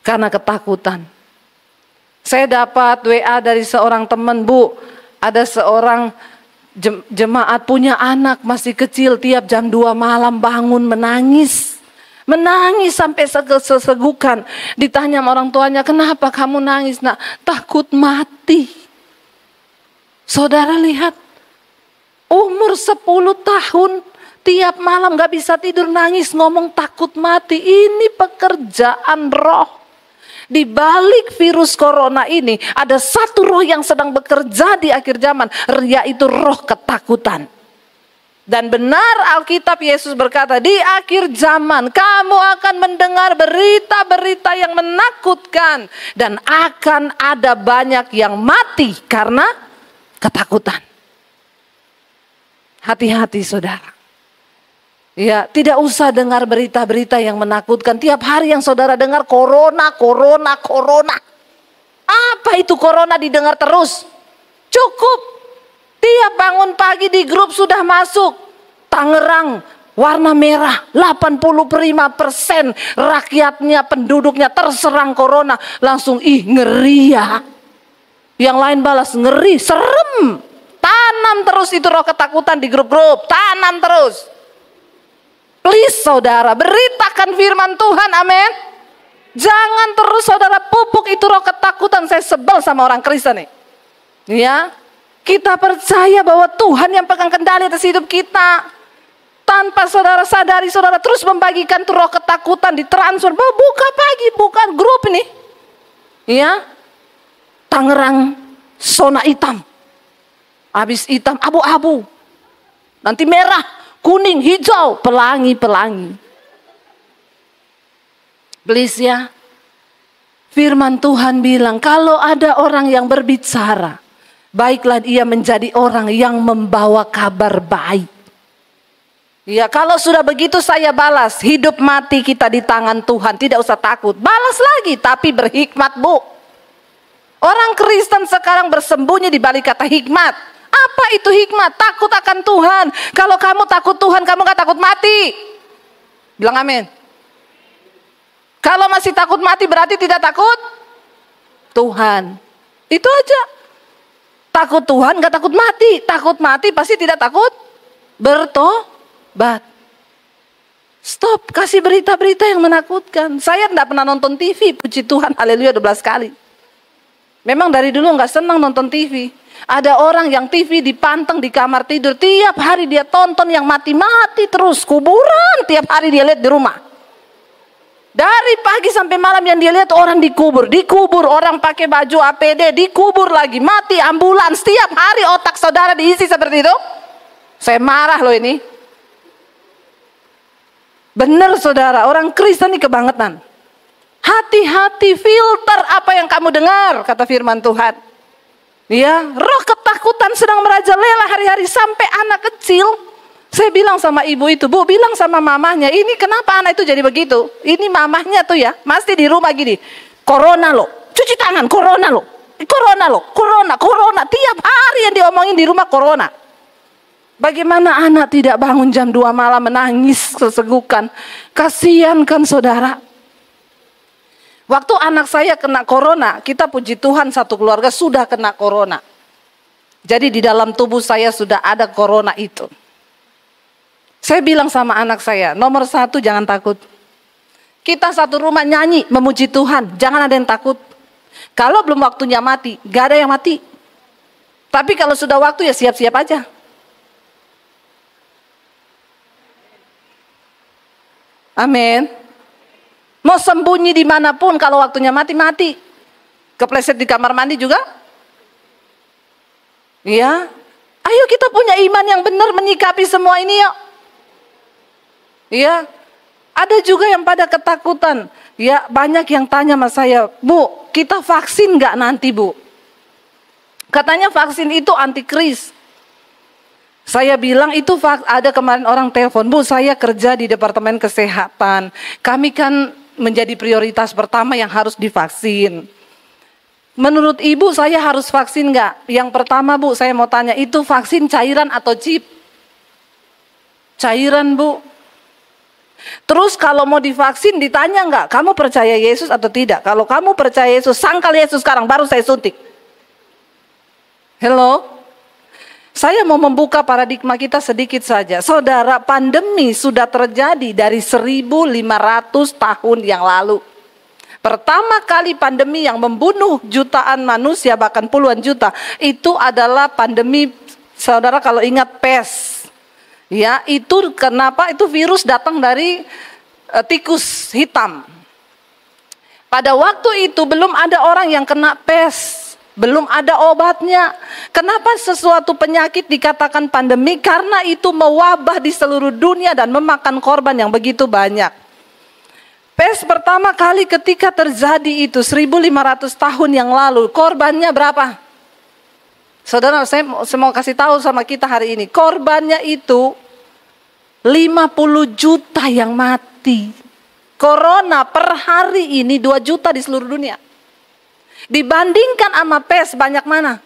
karena ketakutan. Saya dapat WA dari seorang teman, Bu, ada seorang jemaat punya anak masih kecil, tiap jam 2 malam bangun menangis. Menangis sampai sesegukan. Ditanya sama orang tuanya, kenapa kamu nangis nak? Takut mati. Saudara lihat, umur 10 tahun, tiap malam gak bisa tidur nangis ngomong takut mati. Ini pekerjaan roh. Di balik virus corona ini ada satu roh yang sedang bekerja di akhir zaman, yaitu roh ketakutan. Dan benar Alkitab Yesus berkata, di akhir zaman kamu akan mendengar berita-berita yang menakutkan dan akan ada banyak yang mati karena ketakutan. Hati-hati saudara. Ya, tidak usah dengar berita-berita yang menakutkan. Tiap hari yang saudara dengar corona. Apa itu corona didengar terus? Cukup. bangun pagi di grup sudah masuk. Tangerang warna merah, 85% rakyatnya, penduduknya terserang corona. Langsung ngeri ya. Yang lain balas, ngeri, serem. Tanam terus itu roh ketakutan di grup-grup, tanam terus. Please saudara, beritakan firman Tuhan, amin. Jangan terus saudara pupuk itu roh ketakutan. Saya sebel sama orang Kristen nih. Ya, kita percaya bahwa Tuhan yang pegang kendali atas hidup kita. Tanpa saudara sadari, saudara terus membagikan tuh roh ketakutan, ditransfer. Buka pagi, buka grup ini. Ya, Tangerang zona hitam. Habis hitam, abu-abu. Nanti merah, kuning, hijau, pelangi-pelangi. Please ya, firman Tuhan bilang kalau ada orang yang berbicara, baiklah dia menjadi orang yang membawa kabar baik. Ya, kalau sudah begitu saya balas, hidup mati kita di tangan Tuhan, tidak usah takut. Balas lagi, tapi berhikmat, Bu. Orang Kristen sekarang bersembunyi di balik kata hikmat. Apa itu hikmat? Takut akan Tuhan. Kalau kamu takut Tuhan, kamu gak takut mati. Bilang amin. Kalau masih takut mati berarti tidak takut Tuhan. Itu aja. Takut Tuhan gak takut mati. Takut mati pasti tidak takut bertobat. Stop, kasih berita-berita yang menakutkan. Saya tidak pernah nonton TV, puji Tuhan, haleluya 12 kali. Memang dari dulu gak senang nonton TV. Ada orang yang TV dipanteng di kamar tidur. Tiap hari dia tonton yang mati-mati terus. Kuburan tiap hari dia lihat di rumah. Dari pagi sampai malam yang dia lihat orang dikubur, orang pakai baju APD, dikubur lagi, mati ambulans. Setiap hari otak saudara diisi seperti itu. Saya marah loh ini. Benar saudara, orang Kristen ini kebangetan. Hati-hati, filter apa yang kamu dengar, kata firman Tuhan. Ya, roh ketakutan sedang merajalela hari-hari sampai anak kecil. Saya bilang sama ibu itu, Bu, bilang sama mamahnya, ini kenapa anak itu jadi begitu? Ini mamahnya tuh ya, masih di rumah gini, corona loh, cuci tangan, corona loh, corona. Tiap hari yang diomongin di rumah corona. Bagaimana anak tidak bangun jam 2 malam menangis sesegukan? Kasihan kan saudara. Waktu anak saya kena corona, kita puji Tuhan satu keluarga sudah kena corona. Jadi di dalam tubuh saya sudah ada corona itu. Saya bilang sama anak saya, nomor 1 jangan takut. Kita satu rumah nyanyi, memuji Tuhan, jangan ada yang takut. Kalau belum waktunya mati, gak ada yang mati. Tapi kalau sudah waktu ya siap-siap aja. Amin. Mau sembunyi dimanapun kalau waktunya mati, mati. Kepleset di kamar mandi juga. Ya, ayo kita punya iman yang benar menyikapi semua ini yuk. Ya, ada juga yang pada ketakutan. Ya, banyak yang tanya sama saya, Bu, kita vaksin nggak nanti, Bu? Katanya vaksin itu antikris. Saya bilang itu ada kemarin orang telepon, Bu, saya kerja di Departemen Kesehatan. Kami kan menjadi prioritas pertama yang harus divaksin. Menurut Ibu saya harus vaksin nggak? Yang pertama, Bu, saya mau tanya, itu vaksin cairan atau chip? Cairan, Bu. Terus kalau mau divaksin ditanya nggak, kamu percaya Yesus atau tidak? Kalau kamu percaya Yesus, sangkal Yesus sekarang baru saya suntik. Hello? Saya mau membuka paradigma kita sedikit saja. Saudara, pandemi sudah terjadi dari 1500 tahun yang lalu. Pertama kali pandemi yang membunuh jutaan manusia, bahkan puluhan juta, itu adalah pandemi, saudara kalau ingat PES. Ya, itu kenapa? Itu virus datang dari tikus hitam. Pada waktu itu belum ada orang yang kena PES, belum ada obatnya. Kenapa sesuatu penyakit dikatakan pandemi? Karena itu mewabah di seluruh dunia dan memakan korban yang begitu banyak. PES pertama kali ketika terjadi itu 1500 tahun yang lalu, korbannya berapa? Saudara, saya mau kasih tahu sama kita hari ini, korbannya itu 50 juta yang mati. Corona per hari ini 2 juta di seluruh dunia. Dibandingkan sama PES banyak mana?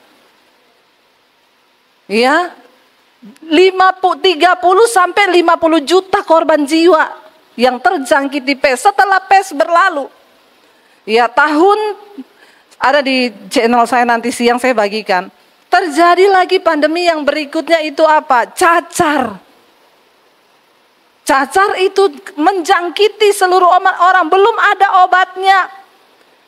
Ya, 30 sampai 50 juta korban jiwa yang terjangkiti pes setelah pes berlalu. Ya, tahun ada di channel saya nanti siang saya bagikan. Terjadi lagi pandemi yang berikutnya itu apa? Cacar. Cacar itu menjangkiti seluruh orang, belum ada obatnya.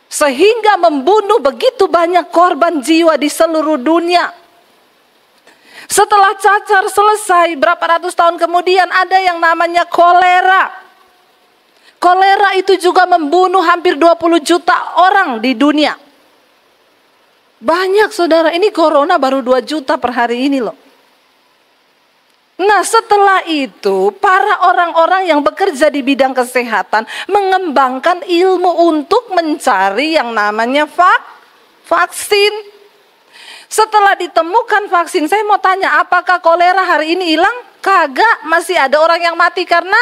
Sehingga membunuh begitu banyak korban jiwa di seluruh dunia. Setelah cacar selesai, berapa ratus tahun kemudian ada yang namanya kolera. Kolera itu juga membunuh hampir 20 juta orang di dunia. Banyak saudara, ini corona baru 2 juta per hari ini loh. Nah, setelah itu para orang-orang yang bekerja di bidang kesehatan mengembangkan ilmu untuk mencari yang namanya vaksin. Setelah ditemukan vaksin, saya mau tanya, apakah kolera hari ini hilang? Kagak, masih ada orang yang mati karena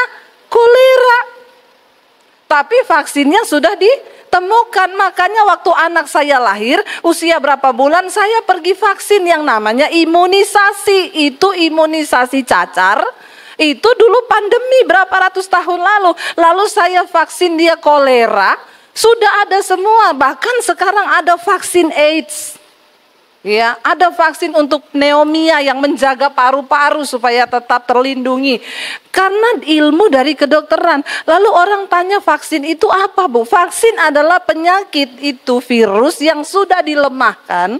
kolera. Tapi vaksinnya sudah ditemukan. Makanya waktu anak saya lahir, usia berapa bulan, saya pergi vaksin yang namanya imunisasi. Itu imunisasi cacar. Itu dulu pandemi berapa ratus tahun lalu. Lalu saya vaksin dia kolera. Sudah ada semua, bahkan sekarang ada vaksin AIDS. Ya, ada vaksin untuk pneumonia yang menjaga paru-paru supaya tetap terlindungi. Karena ilmu dari kedokteran. Lalu orang tanya, vaksin itu apa, Bu? Vaksin adalah penyakit, itu virus yang sudah dilemahkan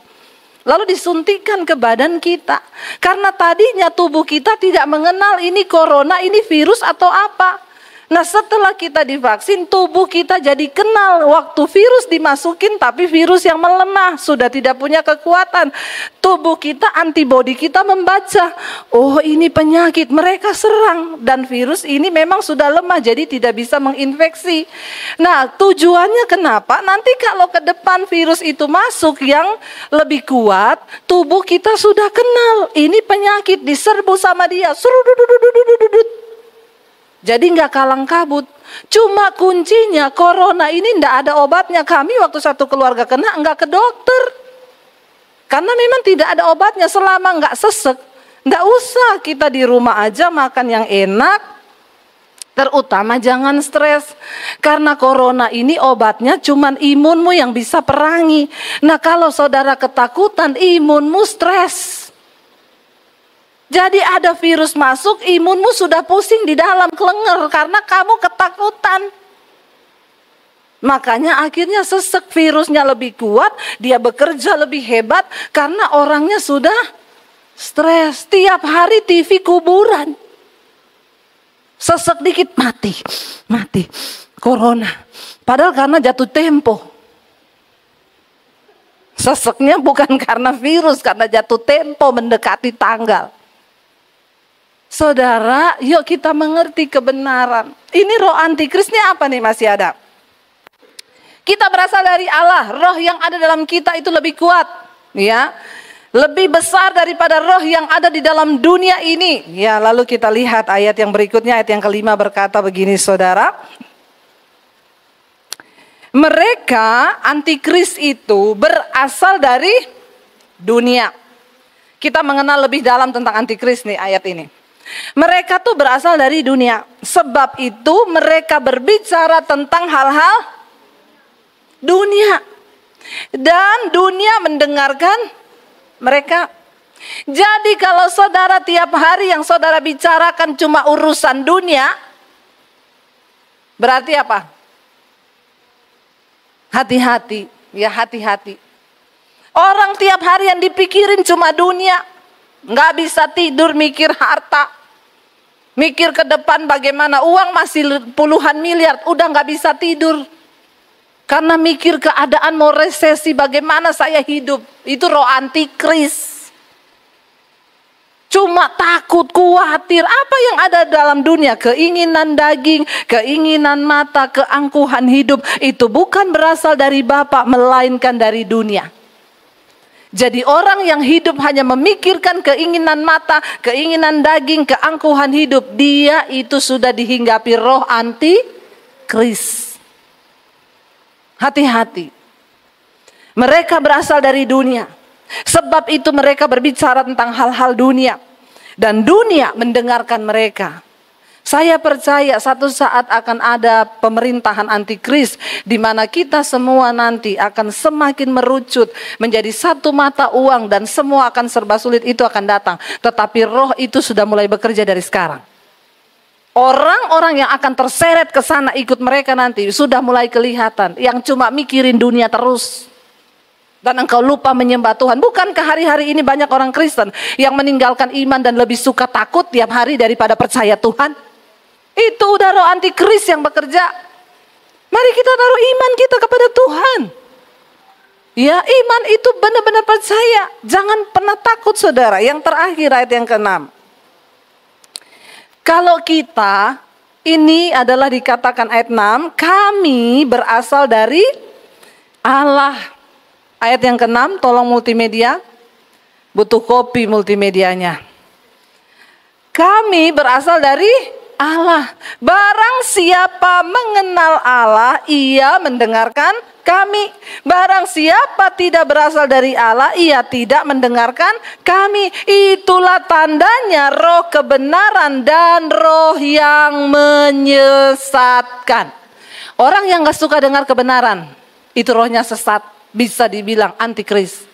lalu disuntikkan ke badan kita. Karena tadinya tubuh kita tidak mengenal ini corona, ini virus atau apa. Nah, setelah kita divaksin, tubuh kita jadi kenal waktu virus dimasukin, tapi virus yang melemah, sudah tidak punya kekuatan. Tubuh kita, antibodi kita membaca, oh ini penyakit, mereka serang. Dan virus ini memang sudah lemah, jadi tidak bisa menginfeksi. Nah, tujuannya kenapa? Nanti kalau ke depan virus itu masuk yang lebih kuat, tubuh kita sudah kenal, ini penyakit, diserbu sama dia. Jadi nggak kalang kabut. Cuma kuncinya corona ini nggak ada obatnya. Kami waktu satu keluarga kena nggak ke dokter. Karena memang tidak ada obatnya. Selama nggak sesek, nggak usah, kita di rumah aja makan yang enak. Terutama jangan stres. Karena corona ini obatnya cuma imunmu yang bisa perangi. Nah, kalau saudara ketakutan, imunmu stres. Jadi ada virus masuk, imunmu sudah pusing di dalam kelenger karena kamu ketakutan. Makanya akhirnya sesek, virusnya lebih kuat, dia bekerja lebih hebat karena orangnya sudah stres. Tiap hari TV kuburan. Sesek dikit mati, corona. Padahal karena jatuh tempo. Seseknya bukan karena virus, karena jatuh tempo mendekati tanggal. Saudara, yuk kita mengerti kebenaran. Ini roh antikris ini apa nih, masih ada? Kita berasal dari Allah, roh yang ada dalam kita itu lebih kuat, ya. Lebih besar daripada roh yang ada di dalam dunia ini. Ya, lalu kita lihat ayat yang berikutnya, ayat yang kelima berkata begini, saudara. Mereka antikris itu berasal dari dunia. Kita mengenal lebih dalam tentang antikris nih ayat ini. Mereka tuh berasal dari dunia. Sebab itu mereka berbicara tentang hal-hal dunia. Dan dunia mendengarkan mereka. Jadi kalau saudara tiap hari yang saudara bicarakan cuma urusan dunia, berarti apa? Hati-hati, ya hati-hati. Orang tiap hari yang dipikirin cuma dunia. Nggak bisa tidur mikir harta. Mikir ke depan bagaimana, uang masih puluhan miliar, udah nggak bisa tidur. Karena mikir keadaan mau resesi, bagaimana saya hidup. Itu roh antikris. Cuma takut, khawatir. Apa yang ada dalam dunia? Keinginan daging, keinginan mata, keangkuhan hidup. Itu bukan berasal dari Bapa, melainkan dari dunia. Jadi orang yang hidup hanya memikirkan keinginan mata, keinginan daging, keangkuhan hidup, dia itu sudah dihinggapi roh antikris. Hati-hati. Mereka berasal dari dunia. Sebab itu mereka berbicara tentang hal-hal dunia. Dan dunia mendengarkan mereka. Saya percaya satu saat akan ada pemerintahan antikris di mana kita semua nanti akan semakin merucut menjadi satu mata uang dan semua akan serba sulit, itu akan datang. Tetapi roh itu sudah mulai bekerja dari sekarang. Orang-orang yang akan terseret ke sana ikut mereka nanti sudah mulai kelihatan, yang cuma mikirin dunia terus. Dan engkau lupa menyembah Tuhan. Bukankah hari-hari ini banyak orang Kristen yang meninggalkan iman dan lebih suka takut tiap hari daripada percaya Tuhan? Itu udah roh antikris yang bekerja. Mari kita taruh iman kita kepada Tuhan. Ya, iman itu benar-benar percaya. Jangan pernah takut, saudara. Yang terakhir, ayat yang ke-6. Kalau kita, ini adalah dikatakan ayat 6, kami berasal dari Allah. Ayat yang ke-6, tolong multimedia. Butuh kopi multimedianya. Kami berasal dari Allah. Barang siapa mengenal Allah, ia mendengarkan kami. Barang siapa tidak berasal dari Allah, ia tidak mendengarkan kami. Itulah tandanya roh kebenaran dan roh yang menyesatkan. Orang yang gak suka dengar kebenaran, itu rohnya sesat. Bisa dibilang antikris.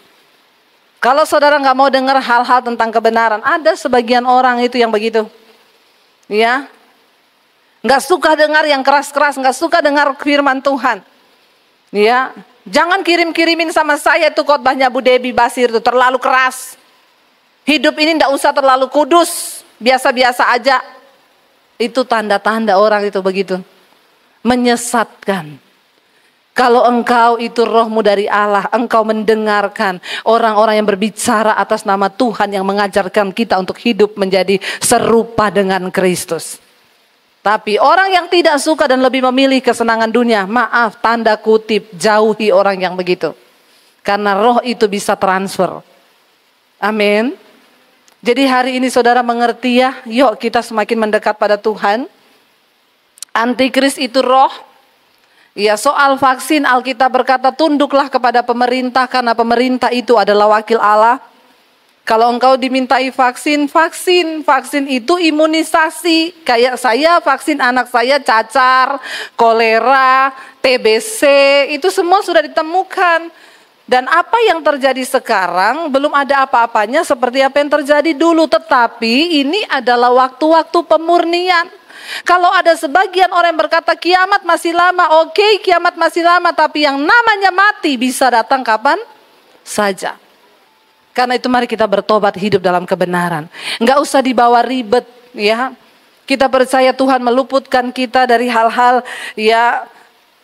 Kalau saudara gak mau dengar hal-hal tentang kebenaran, ada sebagian orang itu yang begitu. Ya, nggak suka dengar yang keras-keras, nggak suka dengar firman Tuhan. Ya, jangan kirim-kirimin sama saya tuh khotbahnya Bu Debbie Basir itu terlalu keras. Hidup ini nggak usah terlalu kudus, biasa-biasa aja. Itu tanda-tanda orang itu begitu, menyesatkan. Kalau engkau itu rohmu dari Allah, engkau mendengarkan orang-orang yang berbicara atas nama Tuhan yang mengajarkan kita untuk hidup menjadi serupa dengan Kristus. Tapi orang yang tidak suka dan lebih memilih kesenangan dunia, maaf, tanda kutip, jauhi orang yang begitu. Karena roh itu bisa transfer. Amin. Jadi hari ini saudara mengerti ya, yuk kita semakin mendekat pada Tuhan. Antikris itu roh. Ya, soal vaksin Alkitab berkata tunduklah kepada pemerintah karena pemerintah itu adalah wakil Allah. Kalau engkau dimintai vaksin, vaksin itu imunisasi. Kayak saya vaksin anak saya cacar, kolera, TBC, itu semua sudah ditemukan. Dan apa yang terjadi sekarang belum ada apa-apanya seperti apa yang terjadi dulu. Tetapi ini adalah waktu-waktu pemurnian. Kalau ada sebagian orang yang berkata kiamat masih lama, oke, kiamat masih lama, tapi yang namanya mati bisa datang kapan saja. Karena itu mari kita bertobat, hidup dalam kebenaran. Enggak usah dibawa ribet, ya. Kita percaya Tuhan meluputkan kita dari hal-hal, ya.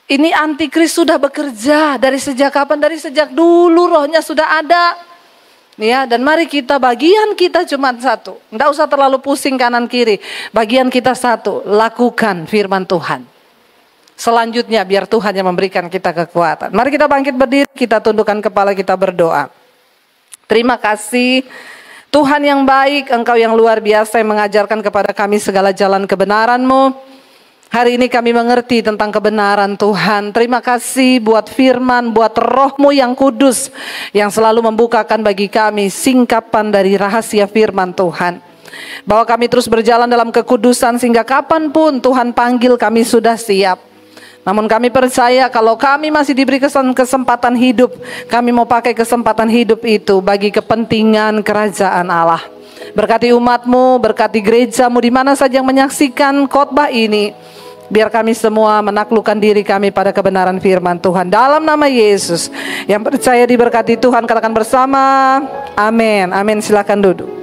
Ini antikris sudah bekerja dari sejak kapan? Dari sejak dulu rohnya sudah ada. Ya, dan mari kita, bagian kita cuma satu. Enggak usah terlalu pusing kanan kiri. Bagian kita satu, lakukan firman Tuhan. Selanjutnya biar Tuhan yang memberikan kita kekuatan. Mari kita bangkit berdiri, kita tundukkan kepala, kita berdoa. Terima kasih Tuhan yang baik, Engkau yang luar biasa yang mengajarkan kepada kami segala jalan kebenaran-Mu. Hari ini kami mengerti tentang kebenaran Tuhan. Terima kasih buat firman, buat roh-Mu yang kudus yang selalu membukakan bagi kami singkapan dari rahasia firman Tuhan. Bahwa kami terus berjalan dalam kekudusan sehingga kapanpun Tuhan panggil kami sudah siap. Namun kami percaya kalau kami masih diberi kesempatan hidup, kami mau pakai kesempatan hidup itu bagi kepentingan kerajaan Allah. Berkati umat-Mu, berkati gereja-Mu di mana saja yang menyaksikan khotbah ini. Biar kami semua menaklukkan diri kami pada kebenaran firman Tuhan. Dalam nama Yesus, yang percaya diberkati Tuhan katakan bersama, amin. Amin, silakan duduk.